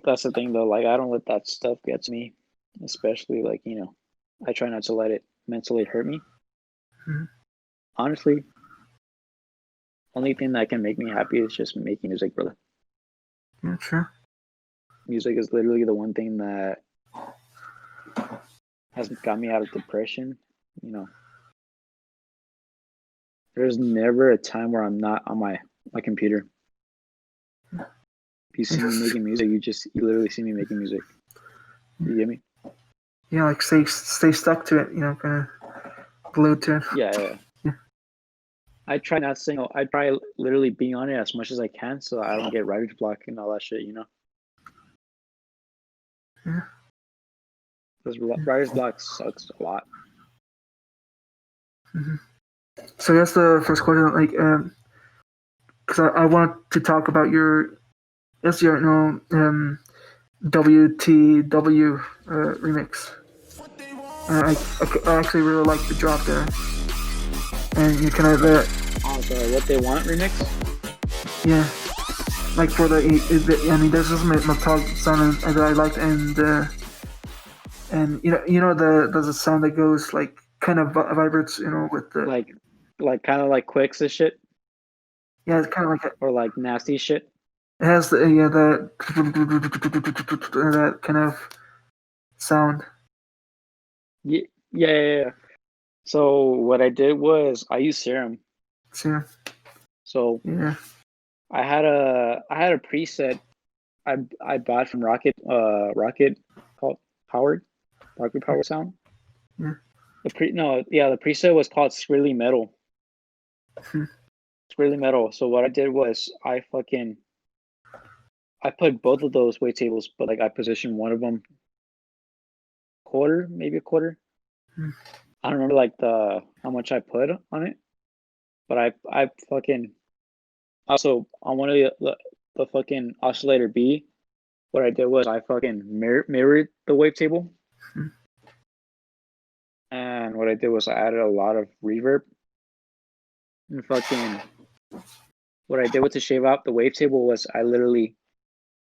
that's the thing, though. Like, I don't let that stuff get to me, especially like I try not to let it mentally hurt me. Honestly, only thing that can make me happy is just making music, brother. Yeah, true. Music is literally the one thing that has got me out of depression. There's never a time where I'm not on my computer. If you see me making music, you literally see me making music. You get me? Yeah, like stay stuck to it, kind of glued to it. Yeah. I try not to sing. I try literally being on it as much as I can so I don't get writer's block and all that shit, Yeah. Because writer's block sucks a lot. Mm-hmm. So that's the first question. Like, because I want to talk about your WTW remix. I actually really like the drop there, and you kind of sorry, What They Want remix. Yeah, like for there's just my talk sound that I liked, and there's a sound that goes like kind of vibrates, with the like kind of like quicks and shit. Yeah, it's kind of like or like nasty shit. It has the that kind of sound. Yeah. So what I did was I used Serum. Serum. So yeah, I had a preset I bought from Rocket called Rocket Power Sound. Yeah. The preset was called Skrillly Metal. Skrillly Metal. So what I did was I put both of those wavetables, but like I positioned one of them maybe a quarter. I don't remember like how much I put on it, but I fucking also on one of the fucking oscillator B. What I did was I fucking mirrored the wavetable. And what I did was I added a lot of reverb. And fucking what I did with to shave out the wavetable was I literally,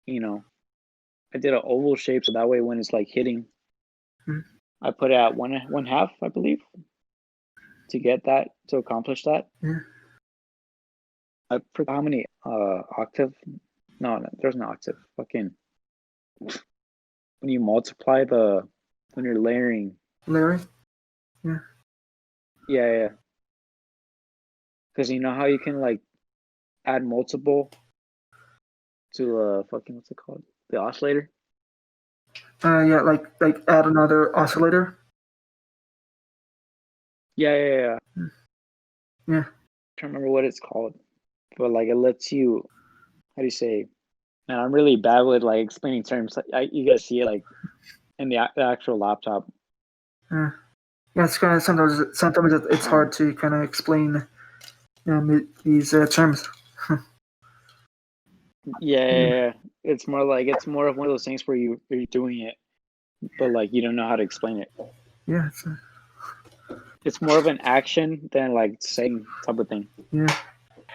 I did an oval shape so that way when it's like hitting, I put it at one half, I believe, to accomplish that. Yeah. I forgot how many octave. No, there's no octave. Fucking when you multiply when you're layering. Layering? Yeah. Yeah. Because you know how you can like add multiple to fucking what's it called? The oscillator? Yeah, like add another oscillator. Yeah. Yeah. I can't remember what it's called. But like it lets you, how do you say? Man, I'm really bad with like explaining terms. You gotta see it like in the actual laptop. Yeah, it's kind of sometimes it's hard to kind of explain these terms. Yeah. It's more of one of those things where you're doing it, but like you don't know how to explain it. Yeah, it's more of an action than like saying type of thing. Yeah,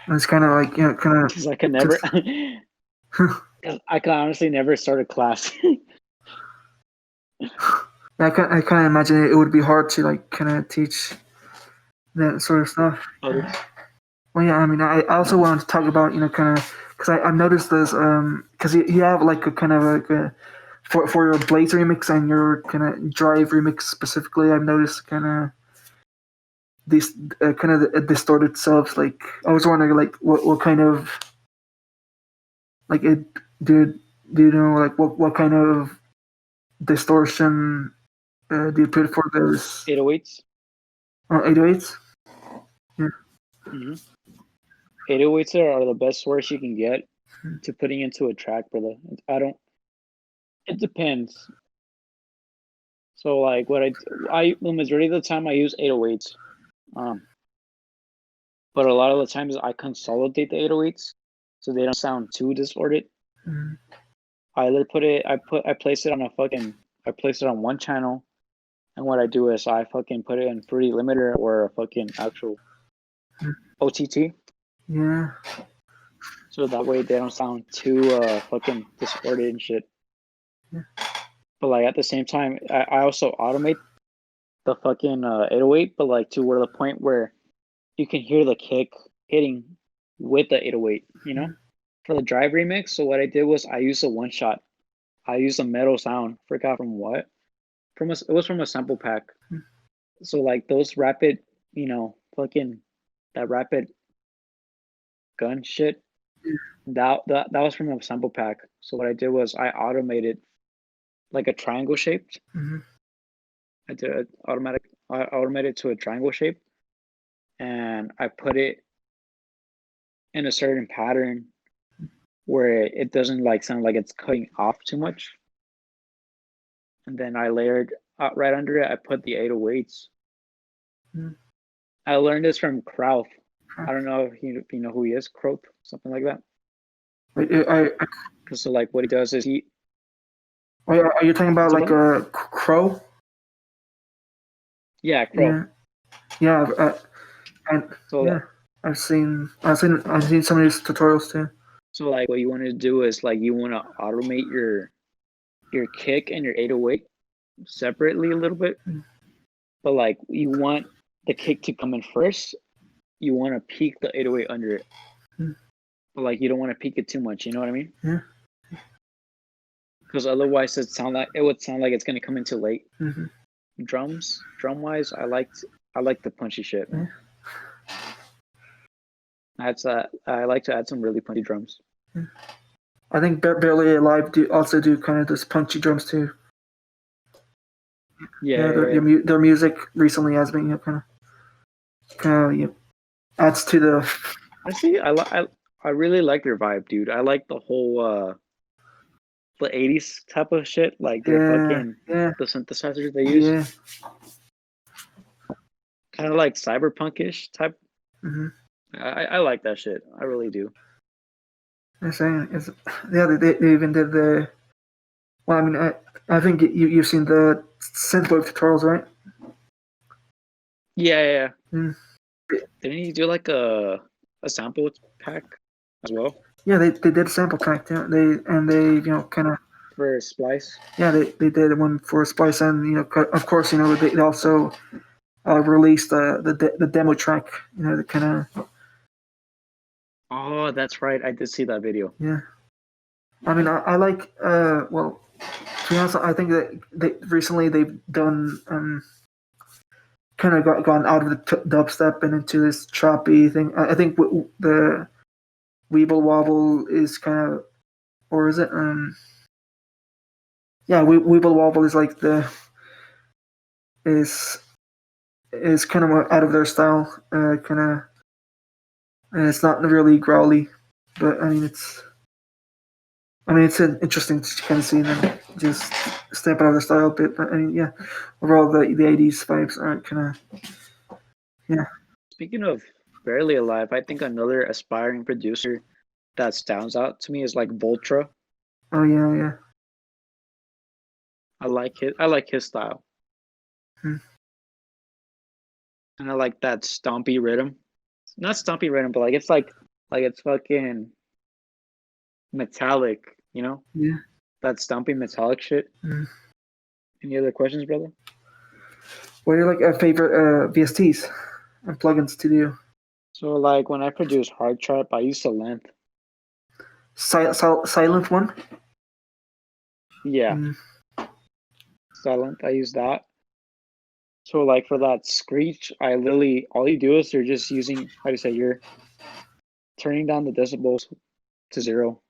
it's kind of like because I could never. I can honestly never start a class. I kind of imagine it would be hard to like kind of teach that sort of stuff. Others. Well, yeah, I mean, I also wanted to talk about kind of because I've noticed this because you have like a kind of like a for your Blaize remix and your kind of Drive remix specifically. I've noticed kind of these kind of distorted subs. Like I was wondering like what kind of like it do you know like what kind of distortion do you put for those 808s. 808s? Yeah. Mm-hmm. 808s are the best source you can get to putting into a track, brother. It depends. So like what I the majority of the time I use 808s. But a lot of the times I consolidate the 808s so they don't sound too distorted. Mm. I either I place it on I place it on one channel, and what I do is I fucking put it in Fruity Limiter or a fucking actual OTT. Yeah. So that way they don't sound too fucking distorted and shit. Yeah. But like at the same time, I also automate the fucking 808, but like to where the point where you can hear the kick hitting with the 808, you know, for the drive remix. So what I did was I used a one shot. I used a metal sound. Forgot from what. It was from a sample pack. So like those rapid, you know, fucking that rapid gun shit. That was from a sample pack. So what I did was I automated like a triangle shaped. Mm-hmm. I automated to a triangle shape, and I put it in a certain pattern where it doesn't like sound like it's cutting off too much. And then I layered right under it. I put the 808s. Mm. I learned this from Krauf. I don't know if you know who he is, Kropp, something like that. Because so like what he does is are you talking about like a crow? Yeah, Kropp. Yeah. So yeah. I've seen some of these tutorials too. So like what you want to do is like you want to automate your kick and your 808 separately a little bit. But like you want the kick to come in first. You want to peak the 808 under it. But like you don't want to peak it too much, you know what I mean? Yeah. Because otherwise it would sound like it's gonna come in too late. Mm-hmm. Drum wise, I like the punchy shit, man. I like to add some really punchy drums. I think Barely Alive also do kind of this punchy drums too. Yeah. Their music recently has been kind of adds to the. Honestly, I really like their vibe, dude. I like the whole the 80s type of shit, like the synthesizers they use. Yeah. Kind of like cyberpunkish type. Mm-hmm. I like that shit. I really do. I'm saying they even did the. Well, I mean, I think you've seen the synthwave tutorials, right? Yeah. Mm. Didn't he do like a sample pack as well? Yeah, they did a sample pack. Yeah, they kind of for Splice. Yeah, they did one for Splice, and of course, they also released the demo track. The kind of. Oh, that's right. I did see that video. Yeah, I mean, I like. Well, to be honest, I think that recently they've done kind of gone out of the dubstep and into this choppy thing. I think the Weeble Wobble is kind of, or is it? Yeah, Weeble Wobble is like is kind of out of their style. Kind of, and it's not really growly, but I mean it's interesting to kind of see them just step out of their style a bit. But I mean, yeah, overall the 80s vibes are kind of, yeah. Speaking of Barely Alive, I think another aspiring producer that stands out to me is like Voltra. Oh yeah. I like his style. And I like that stompy rhythm. Not stompy rhythm, but like it's fucking metallic, you know? Yeah. That stompy metallic shit. Any other questions, brother? What are your like favorite VSTs and plugins to do? So like when I produce hard trap, I use Savant. Silent one? Yeah. Silent, I use that. So like for that screech, I literally all you do is you're just using you're turning down the decibels to 0,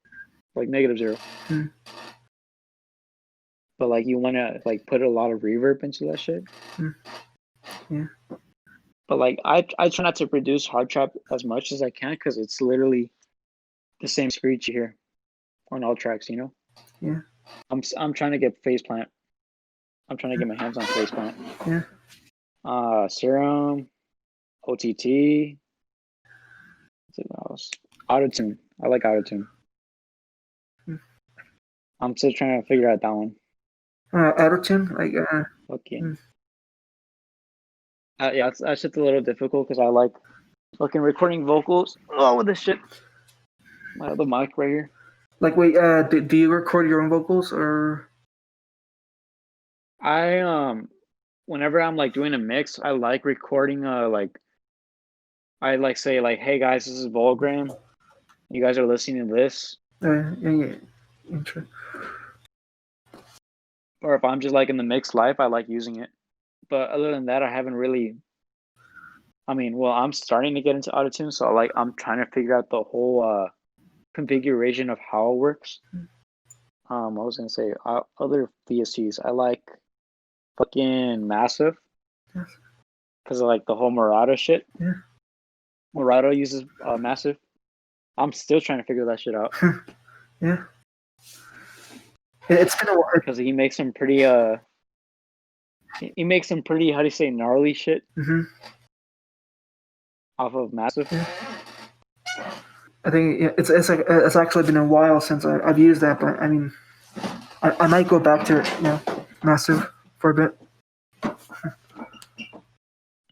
like -0. but like you want to like put a lot of reverb into that shit. Yeah. But like I try not to produce hard trap as much as I can because it's literally the same screech you hear on all tracks, you know. Yeah. I'm trying to get face plant. I'm trying to get my hands on face plant. Yeah. Serum, OTT. What else? Autotune. I like autotune. I'm still trying to figure out that one. Autotune, like Fucking. Yeah, that shit's a little difficult because I like fucking recording vocals. Oh, with this shit. My other mic right here. like wait, do you record your own vocals or? I whenever I'm like doing a mix, I like recording like I like say like, hey guys, this is Vulgrim. You guys are listening to this. Yeah. Intro. Or if I'm just like in the mix live, I like using it. But other than that, I haven't really. I mean, well, I'm starting to get into autotune, so like I'm trying to figure out the whole configuration of how it works. I was gonna say other VSTs. I like fucking Massive Yes. because of like the whole Murata shit. Yeah. Murata uses Massive. I'm still trying to figure that shit out Yeah. It's been a while. because he makes some pretty he makes some pretty, how do you say, gnarly shit off of Massive. Yeah. I think it's actually been a while since I've used that, but I mean, I might go back to it, Massive for a bit.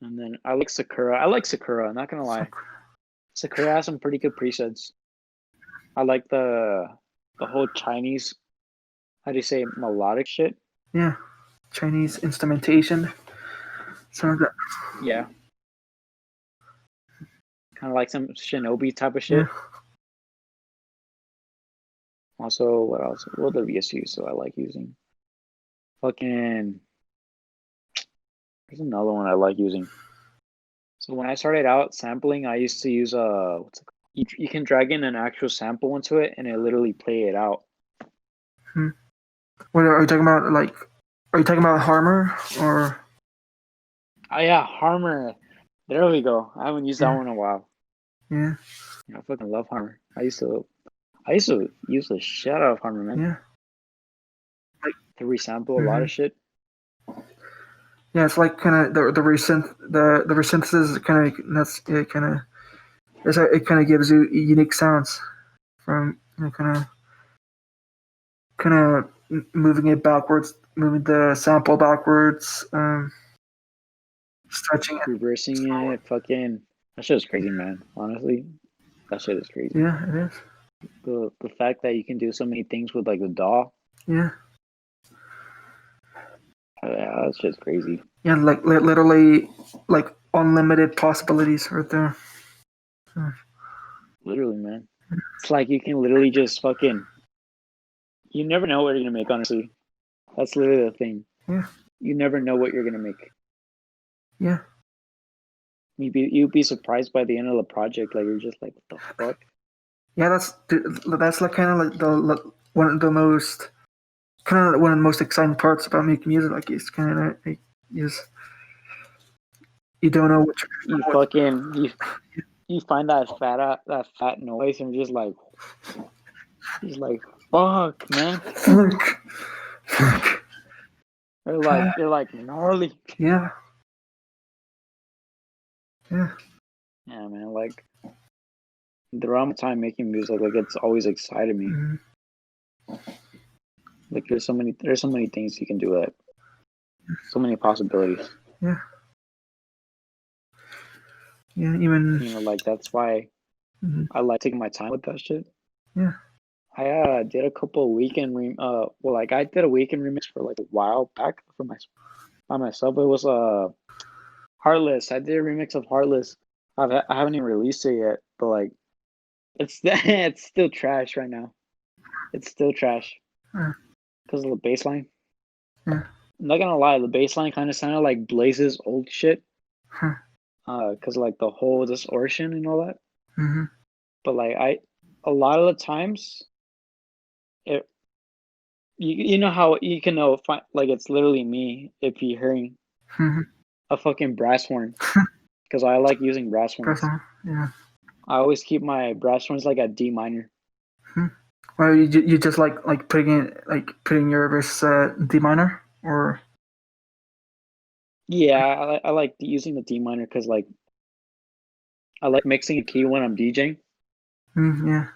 And then I like Sakura. I'm not gonna lie. Sakura has some pretty good presets. I like the whole Chinese, how do you say, melodic shit. Yeah, Chinese instrumentation. Some of that. Yeah. Kind of like some Shinobi type of Yeah. shit. Also, what else? What other VSUs so I like using? Fucking. There's another one I like using. So when I started out sampling, I used to use what's it called? You can drag in an actual sample into it, and it literally play it out. What are you talking about? Like, are you talking about Harmer or? Oh yeah, Harmer. There we go. I haven't used that one in a while. Yeah. I fucking love Harmer. I used to use the shit out of Harmer, man. Yeah. To resample a lot of shit. Yeah, it's like kind of the resynthesis kind of it kind of gives you unique sounds from kind of moving it backwards, moving the sample backwards, stretching it, Reversing it, fucking. That shit is crazy, man. Honestly, that shit is crazy. Yeah, it is. The fact that you can do so many things with like the DAW. Yeah. Yeah, that shit's crazy. Yeah, like literally, like unlimited possibilities right there. Literally, man. It's like you can literally just fucking. You never know what you're gonna make, honestly. That's literally the thing. Yeah. You never know what you're gonna make. Yeah. You'd be surprised by the end of the project. Like you're just like, what the fuck? Yeah, that's like kind of like one of the most exciting parts about making music. Like it's kind of like you don't know what you find that fat noise and you're just like, he's like, fuck, man. Fuck. They're like gnarly. Yeah. Yeah. Yeah, man. Like throughout my time making music, like it's always excited me. Like there's so many things you can do with it. So many possibilities. Yeah. Yeah, even like that's why I like taking my time with that shit. Yeah. I did a couple of weekend I did a weekend remix for like a while back by myself. It was Heartless. I did a remix of Heartless. I haven't even released it yet, but like it's it's still trash right now. It's still trash because of the bass line. Yeah. I'm not gonna lie, the bass line kind of sounded like Blaize's old shit. Because like the whole distortion and all that. But like a lot of the times, you know how you can know like it's literally me if you're hearing Mhm. a fucking brass horn, because I like using brass Press horns. on. Yeah. I always keep my brass horns like at D minor. Well, you just like putting your wrist D minor or Yeah, I like using the D minor because like I like mixing a key when I'm DJing. yeah.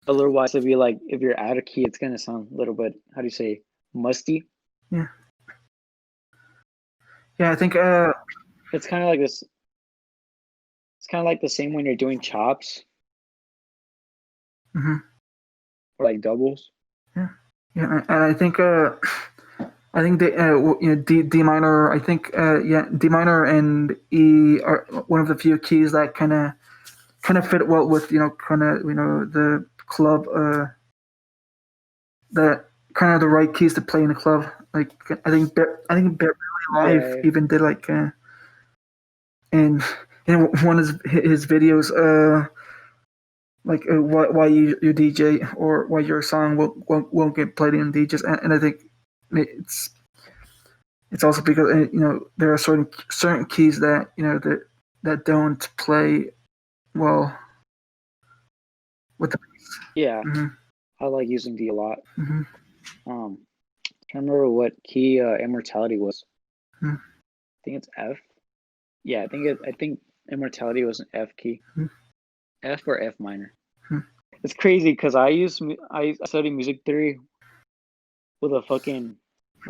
Otherwise, if you like if you're out of key, it's gonna sound a little bit, how do you say, musty. Yeah. Yeah, I think It's kind of like this. It's kind of like the same when you're doing chops mhm. or like doubles. Yeah. Yeah, and I think the D minor. I think D minor and E are one of the few keys that kind of fit well with the club the kind of the right keys to play in the club. Like I think Barry Live Yeah, even did like in one of his videos like why you DJ or why your song won't get played in DJs, and I think it's it's also because there are certain keys that that don't play well with the. yeah. Hmm. I like using D a lot. Hmm. Can't remember what key Immortality was. Hmm. I think it's F. Yeah, I think Immortality was an F key, Hmm. F or F minor. Hmm. It's crazy because I study music theory with with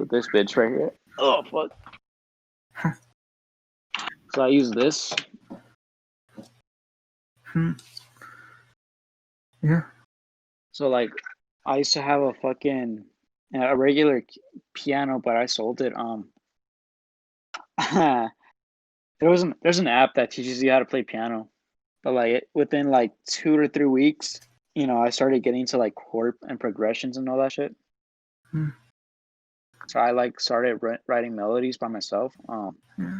this bitch right here. Oh fuck! So I use this. Hmm. Yeah. So like, I used to have a regular piano, but I sold it. There's an app that teaches you how to play piano, but within like 2 to 3 weeks, I started getting to like chord and progressions and all that shit. Hmm. So I like started writing melodies by myself. Yeah.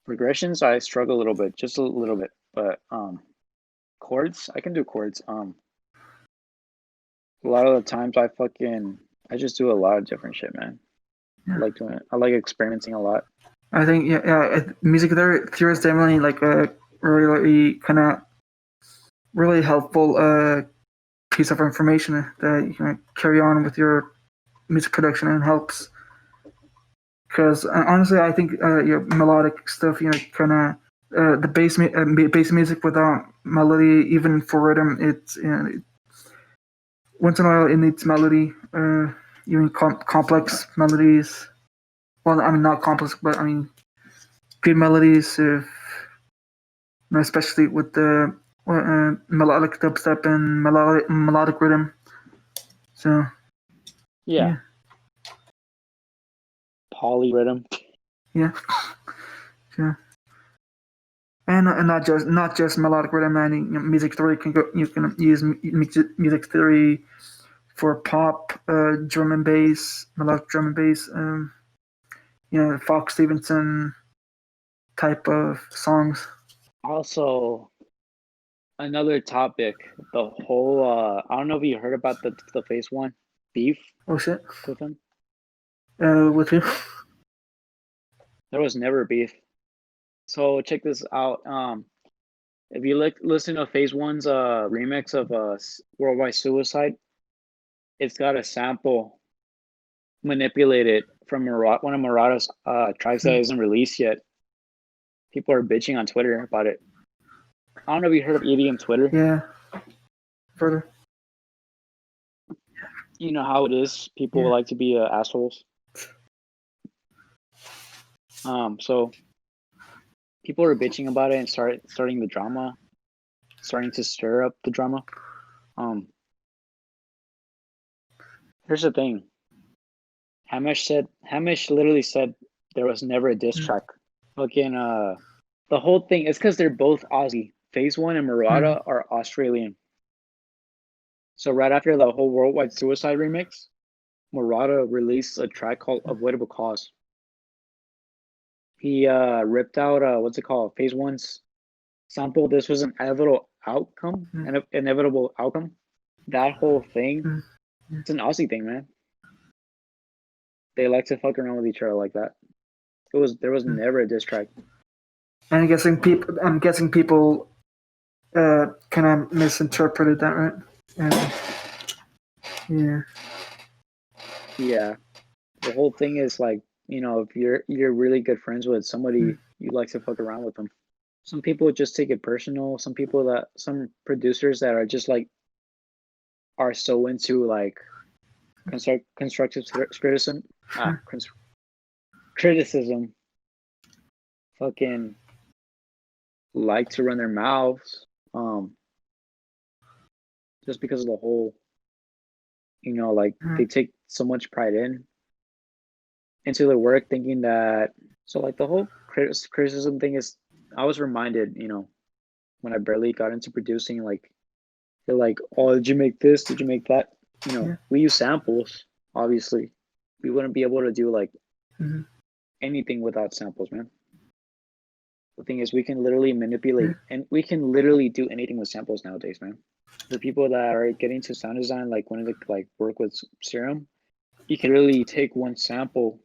Progressions I struggle a little bit, just a little bit, but chords I can do chords. A lot of the times I just do a lot of different shit, man. I Yeah. like doing it. I like experimenting a lot. I think music theory is definitely like a really kind of really helpful piece of information that you can carry on with your music production and helps. Because honestly, I think your melodic stuff, kind of the bass music without melody, even for rhythm, it's once in a while it needs melody, even complex melodies. Well, I mean not complex, but I mean good melodies, especially with the melodic dubstep and melodic rhythm. So Yeah, yeah, polyrhythm. yeah, yeah. And not just melodic rhythm. I mean, music theory can go. You can use music theory for pop, drum and bass, melodic drum and bass. Fox Stevenson type of songs. Also, another topic. The whole I don't know if you heard about the Phase One beef Oh shit. with him. With who? There was never beef. So check this out. If you listen to Phase One's remix of Worldwide Suicide, it's got a sample manipulated from one of Murata's tracks that isn't released yet. People are bitching on Twitter about it. I don't know if you heard of EDM Twitter. Yeah. Further. You know how it is. People Yeah. like to be assholes. So people are bitching about it and starting the drama, starting to stir up the drama. Here's the thing. Hamish literally said there was never a diss track. Fucking the whole thing is because they're both Aussie. Phase One and Mm. Murata are Australian. So right after the whole Worldwide Suicide remix, Murata released a track called Avoidable Cause. He ripped out what's it called? Phase One's sample. This was an inevitable outcome. That whole thing. Mm. It's an Aussie thing, man. They like to fuck around with each other like that. There was never a diss track. And I'm guessing people kind of misinterpreted that, right? And, yeah. Yeah. The whole thing is like, if you're really good friends with somebody, you like to fuck around with them. Some people just take it personal. Some producers that are just like are so into like constructive criticism. Criticism. Fucking like to run their mouths. Just because of the whole, like they take so much pride into their work, thinking that. So like the whole criticism thing is, I was reminded, when I barely got into producing, like they're like, oh, did you make this? Did you make that? We use samples. Obviously, we wouldn't be able to do like anything without samples, man. The thing is, we can literally manipulate and we can literally do anything with samples nowadays, man. The people that are getting to sound design, like wanting to like work with Serum, you can literally take one sample.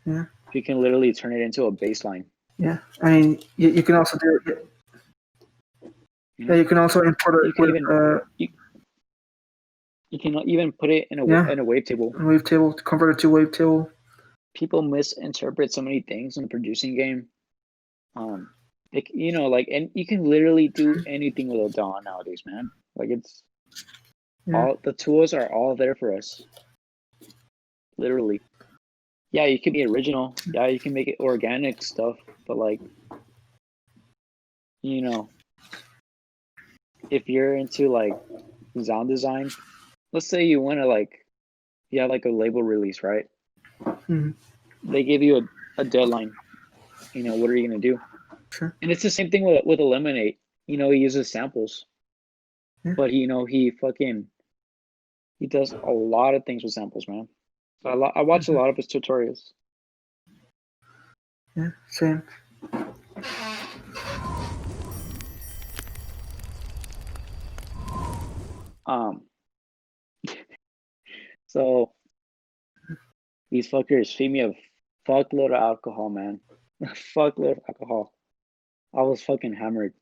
Yeah. You can literally turn it into a bass line. Yeah, I mean, you can also do it. Yeah, you can also import it with. You can even put it in a wavetable. Wavetable, convert it to wavetable. People misinterpret so many things in the producing game. And you can literally do anything with a DAW nowadays, man. Like all the tools are all there for us. Literally. Yeah, you can be original. Yeah, you can make it organic stuff, but like, if you're into like sound design, let's say you want to like, you have like a label release, right? They give you a deadline. What are you gonna do? Sure. And it's the same thing with Eliminate. He uses samples, but he does a lot of things with samples, man. So I watch a lot of his tutorials. Yeah, same. So these fuckers feed me a fuckload of alcohol, man. A fuckload of alcohol. I was fucking hammered.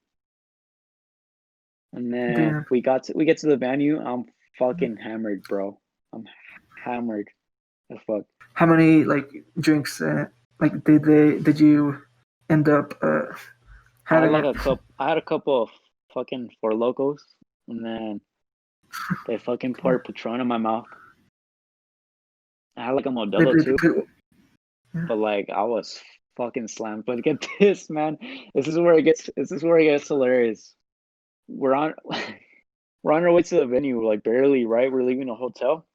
And then we get to the venue. I'm fucking hammered, bro. I'm hammered as fuck. How many like drinks? Did you end up having? I had a couple of fucking Four Locos, and then they fucking poured Patron in my mouth. I had like a Modelo too, but like I was fucking slammed. But get this, man. This is where it gets hilarious. We're on our way to the venue, like barely, right? We're leaving the hotel.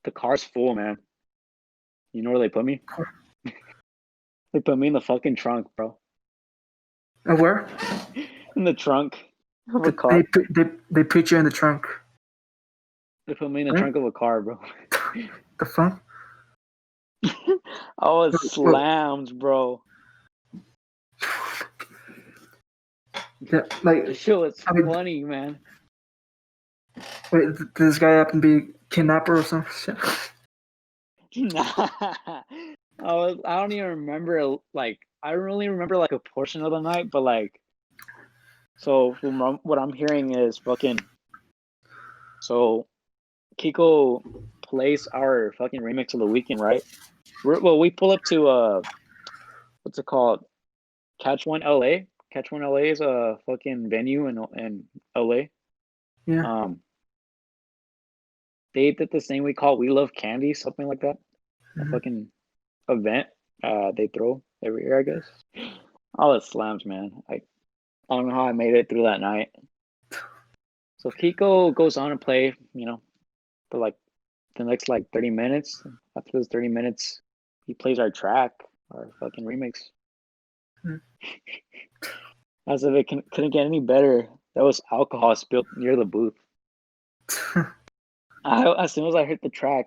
The car's full, man. You know where they put me? They put me in the fucking trunk, bro. Where? In the trunk of a car. They put you in the trunk. They put me in the trunk of a car, bro. The fuck? I was slammed, bro. Yeah, like the shit was funny, man. Wait, did this guy happen to be a kidnapper or some shit? Nah. I don't even remember. Like, I only remember like a portion of the night, but like, so from what I'm hearing is fucking. So, Kiko plays our fucking remix of the weekend, right? We pull up to what's it called? Catch One LA. Catch One LA is a fucking venue in LA. Yeah. They did this thing we call We Love Candy, something like that. A fucking event they throw every year, I guess. All it slams, man. I don't know how I made it through that night. So Kiko goes on and play, for like the next like 30 minutes. After those 30 minutes, he plays our track, our fucking remix. As if it couldn't get any better. There was alcohol spilled near the booth. As soon as I hit the track,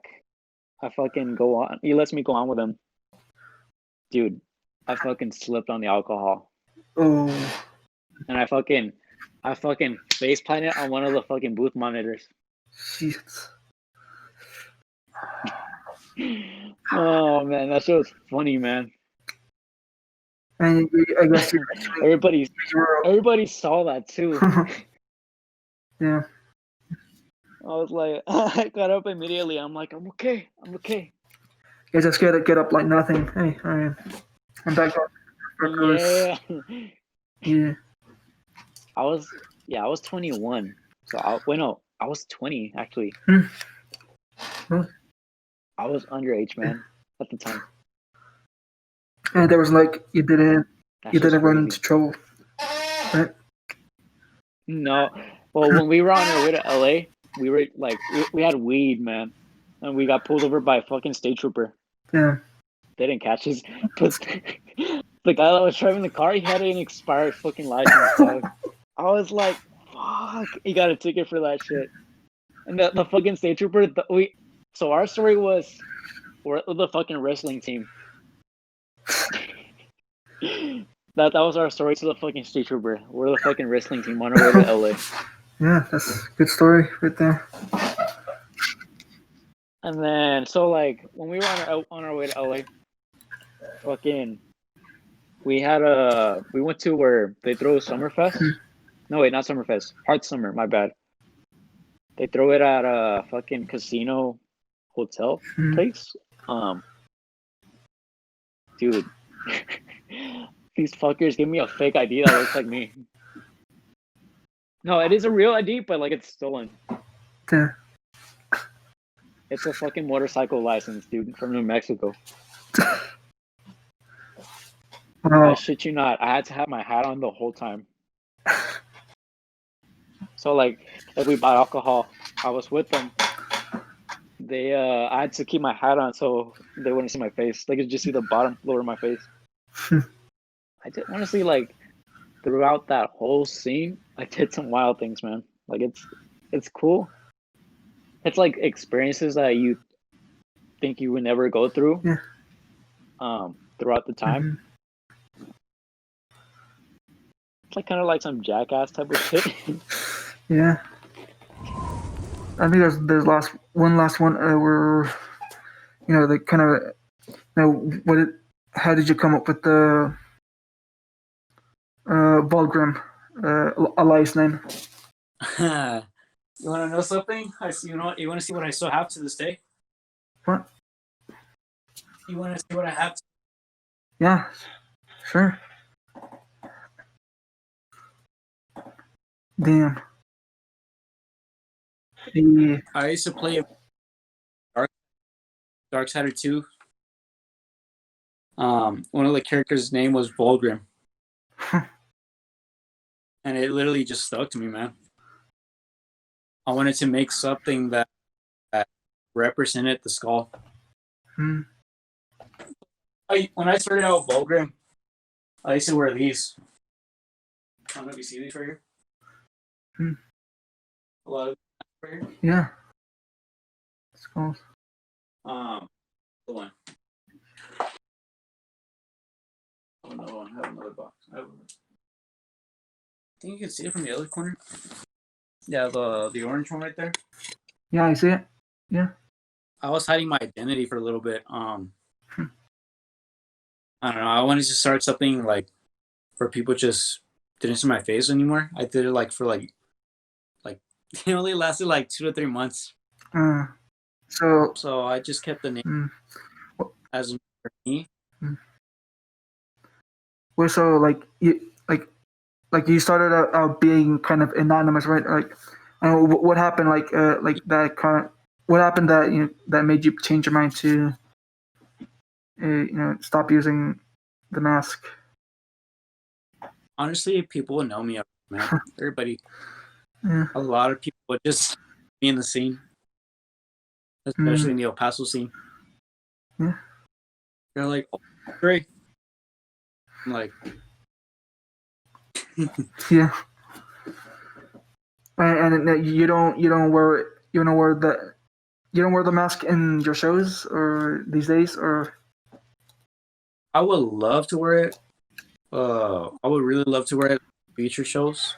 I fucking go on. He lets me go on with him. Dude, I fucking slipped on the alcohol. Oh. And I fucking face planted on one of the fucking booth monitors. Shit. Oh man, that shit was funny, man. And I guess Everybody were. everybody saw that too. Yeah. I was like, I got up immediately. I'm like, I'm okay. You just get up like nothing. Hey, I'm back on. Yeah. Yeah. I was 21. So I was 20 actually. Well, I was underage, man, at the time. and there was like you didn't That's just run crazy. into trouble, right? No. Well, when we were on our way to LA, we were like we had weed, man. And we got pulled over by a fucking state trooper. Yeah. They didn't catch us. But the guy that was driving the car, he had an expired fucking license, dog. I was like, fuck. He got a ticket for that shit. And the fucking state trooper, so our story was we're the fucking wrestling team. That was our story to the fucking state trooper. We're the fucking wrestling team on our way to LA. Yeah, that's a good story right there. And then so like when we were on our way to LA, fucking we went to where they throw Summerfest. No wait, not Summerfest. Hard Summer, my bad. They throw it at a fucking casino hotel place. Dude. These fuckers give me a fake ID that looks like me. No, it is a real ID, but like it's stolen. Yeah. It's a fucking motorcycle license, dude, from New Mexico. I shit you not. I had to have my hat on the whole time. So like if we bought alcohol, I was with them. I had to keep my hat on so they wouldn't see my face. They could just see the bottom lower of my face. I did honestly like throughout that whole scene, I did some wild things, man. Like it's cool. It's like experiences that you think you would never go through. Yeah. Throughout the time. It's like kind of like some jackass type of shit. Yeah. I think there's one last one where the kind of how did you come up with the Vulgrim Elias name? You want to know something? You want to see what I still have to this day? What? You want to see what I have? Yeah, sure. Damn. I used to play Darksider 2. One of the characters' name was Vulgrim. And it literally just stuck to me, man. I wanted to make something that represented the skull. When I started out with Vulgrim, I used to wear these. I don't know if you see these right here. A lot of right here. Yeah. Skulls. The one. Oh no, I have another box. I think you can see it from the other corner. Yeah, the orange one right there. Yeah, I see it. Yeah. I was hiding my identity for a little bit. I don't know. I wanted to start something like where people just didn't see my face anymore. I did it like for like it only lasted like 2 to 3 months. So I just kept the name as me. Well, so you started out being kind of anonymous, right? Like, what happened? Like that kind of, what happened that that made you change your mind to stop using the mask? Honestly, people would know me, man. Everybody, Yeah. a lot of people would just be in the scene, especially in the El Paso scene. Yeah. They're like, "Oh, great." I'm like, yeah. And you don't wear the mask in your shows or these days, or? I would love to wear it. I would really love to wear it at feature shows.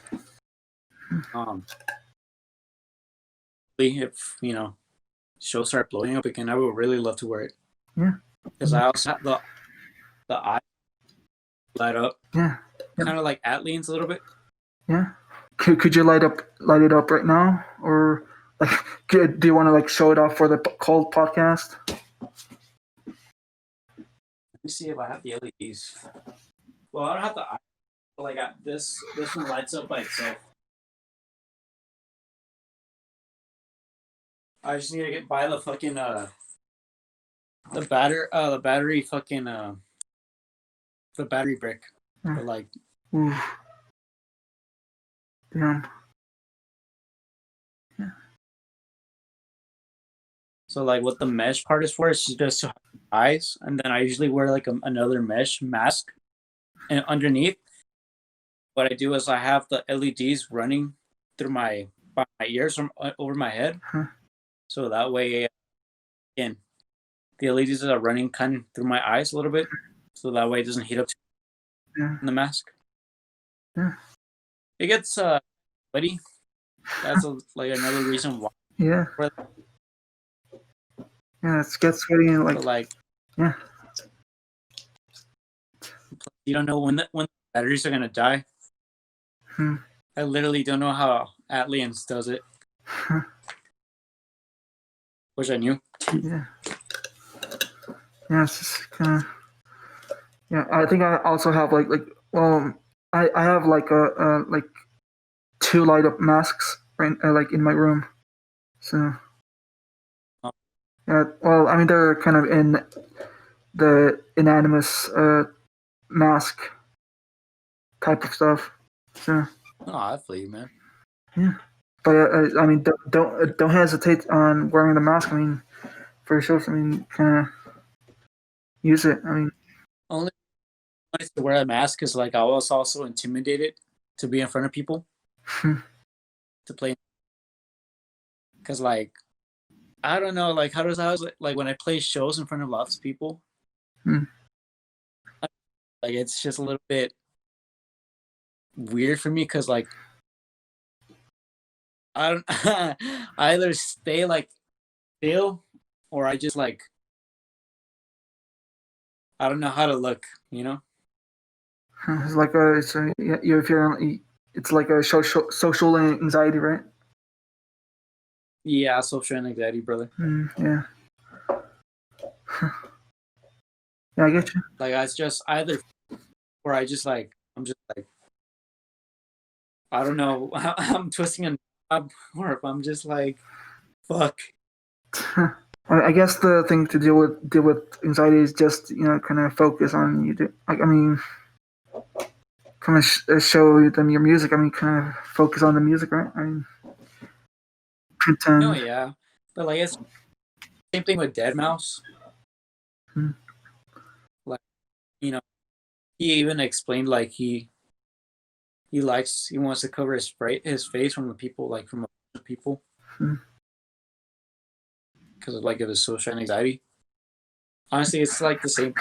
if shows start blowing up again, I would really love to wear it. Yeah. Because I also have the eye light up, Yeah. kind of like Atleans a little bit. Yeah. Could you light it up right now, or like do you want to like show it off for the Kult Podcast? Let me see if I have the LEDs. Well, I don't have the eye. But like this one lights up by itself. I just need to buy the fucking the battery fucking the battery brick. But like, Ooh. Damn. Yeah. So like what the mesh part is for is just to eyes, and then I usually wear like another mesh mask and underneath. What I do is I have the LEDs running through my ears from over my head, so that way, again, the LEDs are running kind of through my eyes a little bit, so that way it doesn't heat up in the mask. Yeah. It gets sweaty. That's like another reason why. Yeah. Yeah, it gets sweaty and like yeah. You don't know when the batteries are gonna die. I literally don't know how Atlians does it. Which I knew. Yeah. Yeah, it's just kind of. Yeah, I think I also have I have like like 2 light up masks right like in my room. So. Yeah, well, I mean they're kind of in the inanimous mask type of stuff. So. Oh, I feel you, man. Yeah, but I mean, don't hesitate on wearing the mask. I mean, for yourself. I mean, kind of use it. I mean, only wanted to wear a mask is like I was also intimidated to be in front of people to play. Because like I don't know, like how does like when I play shows in front of lots of people, like it's just a little bit weird for me because like I don't I either stay like still or I just like I don't know how to look, you know. it's like it's like a social anxiety, right? Yeah, social anxiety, brother. Yeah. Yeah, I get you. Like it's just either or I just like I'm just like I don't know I'm twisting a knob or if I'm just like fuck. I guess the thing to deal with anxiety is just kind of focus on you. Like I mean, kind of show them your music. I mean, kind of focus on the music, right? I mean, pretend. Oh yeah, but like it's same thing with Deadmau5. Like he even explained like he wants to cover his face from the people like from people because of like of his social anxiety. Honestly, it's like the same.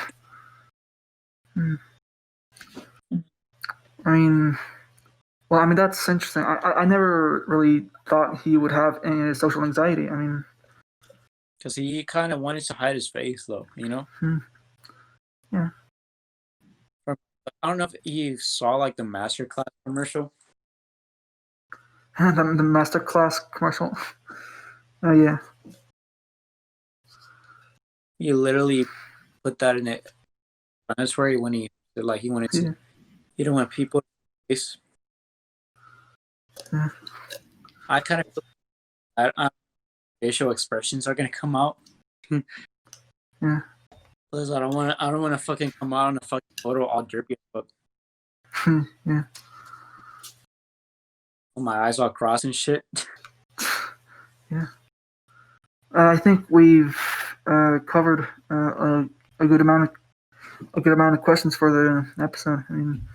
I mean, well, I mean that's interesting. I never really thought he would have any social anxiety. I mean, because he kind of wanted to hide his face, though, you know. Yeah. I don't know if he saw like the Masterclass commercial. the Masterclass commercial. Oh yeah. He literally put that in it. That's where when he wanted to. Yeah. He don't want people to face. Yeah. I kind of feel that facial expressions are gonna come out. Yeah. Because I don't want to fucking come out on a fucking photo all derpy up. Yeah. My eyes all crossed and shit. Yeah. I think we've covered a good amount of questions for the episode. I mean,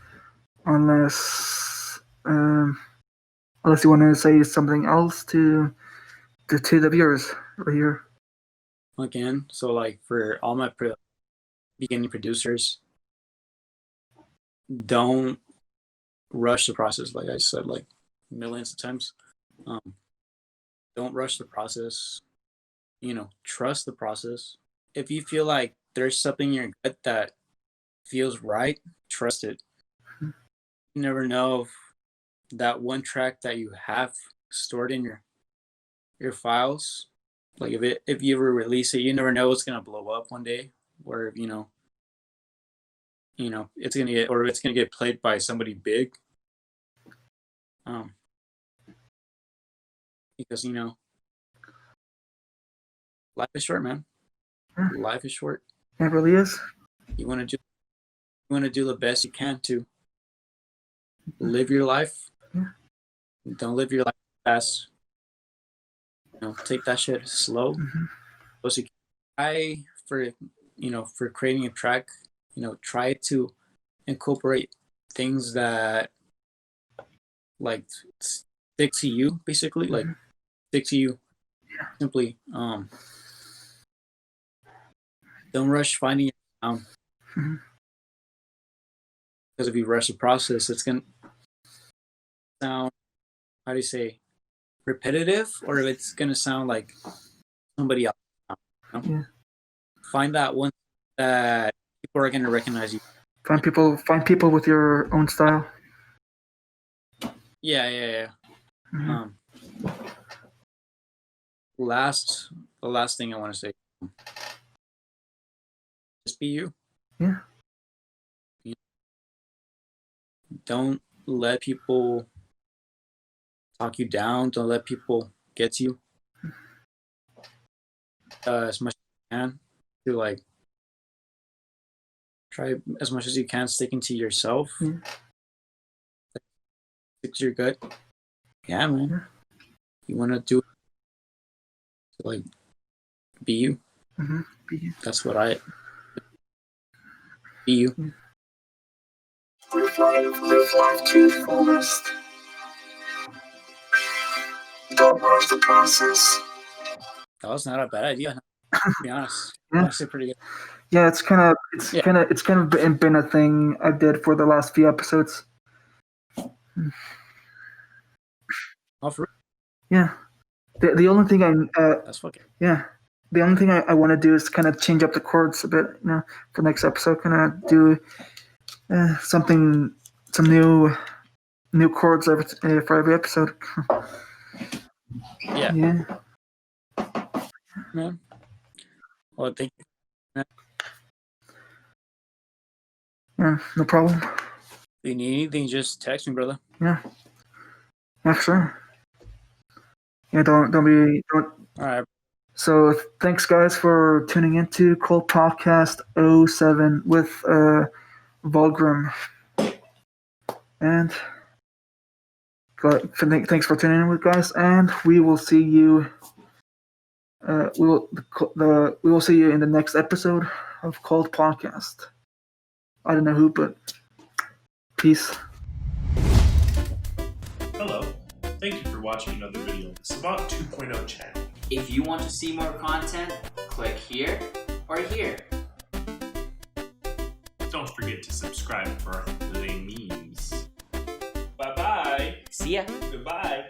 unless you want to say something else to the viewers right here. Again, so like for all my beginning producers, don't rush the process. Like I said, like millions of times. don't rush the process. Trust the process. If you feel like there's something in your gut that feels right, trust it. You never know if that one track that you have stored in your files, like if you ever release it, you never know it's gonna blow up one day, or it's gonna get played by somebody big. Because life is short, man. Life is short. It really is. You want to do the best you can to live your life. Don't live your life fast. Take that shit slow. Also, for creating a track, try to incorporate things that like stick to you, basically, like stick to you. Simply, don't rush finding your sound. Because if you rush the process, it's gonna sound, how do you say, repetitive, or if it's gonna sound like somebody else. Find that one that people are gonna recognize you. Find people with your own style. Yeah. The last thing I want to say, just be you. Yeah. Don't let people talk you down. Don't let people get to you. As much as you can to try as much as you can sticking to yourself. Stick to your gut. Yeah, man. You want to do it. So, be you. Be you. That's what I. Be you. Live life to the fullest. Don't rush the process. That was not a bad idea, to be honest. Yeah. Actually pretty good. Yeah, it's kind of been a thing I did for the last few episodes. Oh, for real? Yeah. The only thing That's fucking. Yeah. The only thing I want to do is kind of change up the chords a bit, for next episode. Kind of do some new chords for every episode. Yeah. Yeah. Man. Well, thank you. Man. Yeah, no problem. If you need anything, just text me, brother. Yeah, sure. Yeah, don't. All right. So thanks, guys, for tuning into Kult Podcast 07 with Vulgrim. And thanks for tuning in with guys, and we will see you. We will see you in the next episode of Kult Podcast. I don't know who, but peace. Hello. Thank you for watching another video of the Savant 2.0 channel. If you want to see more content, click here or here. Don't forget to subscribe for our daily memes. Bye-bye. See ya. Goodbye.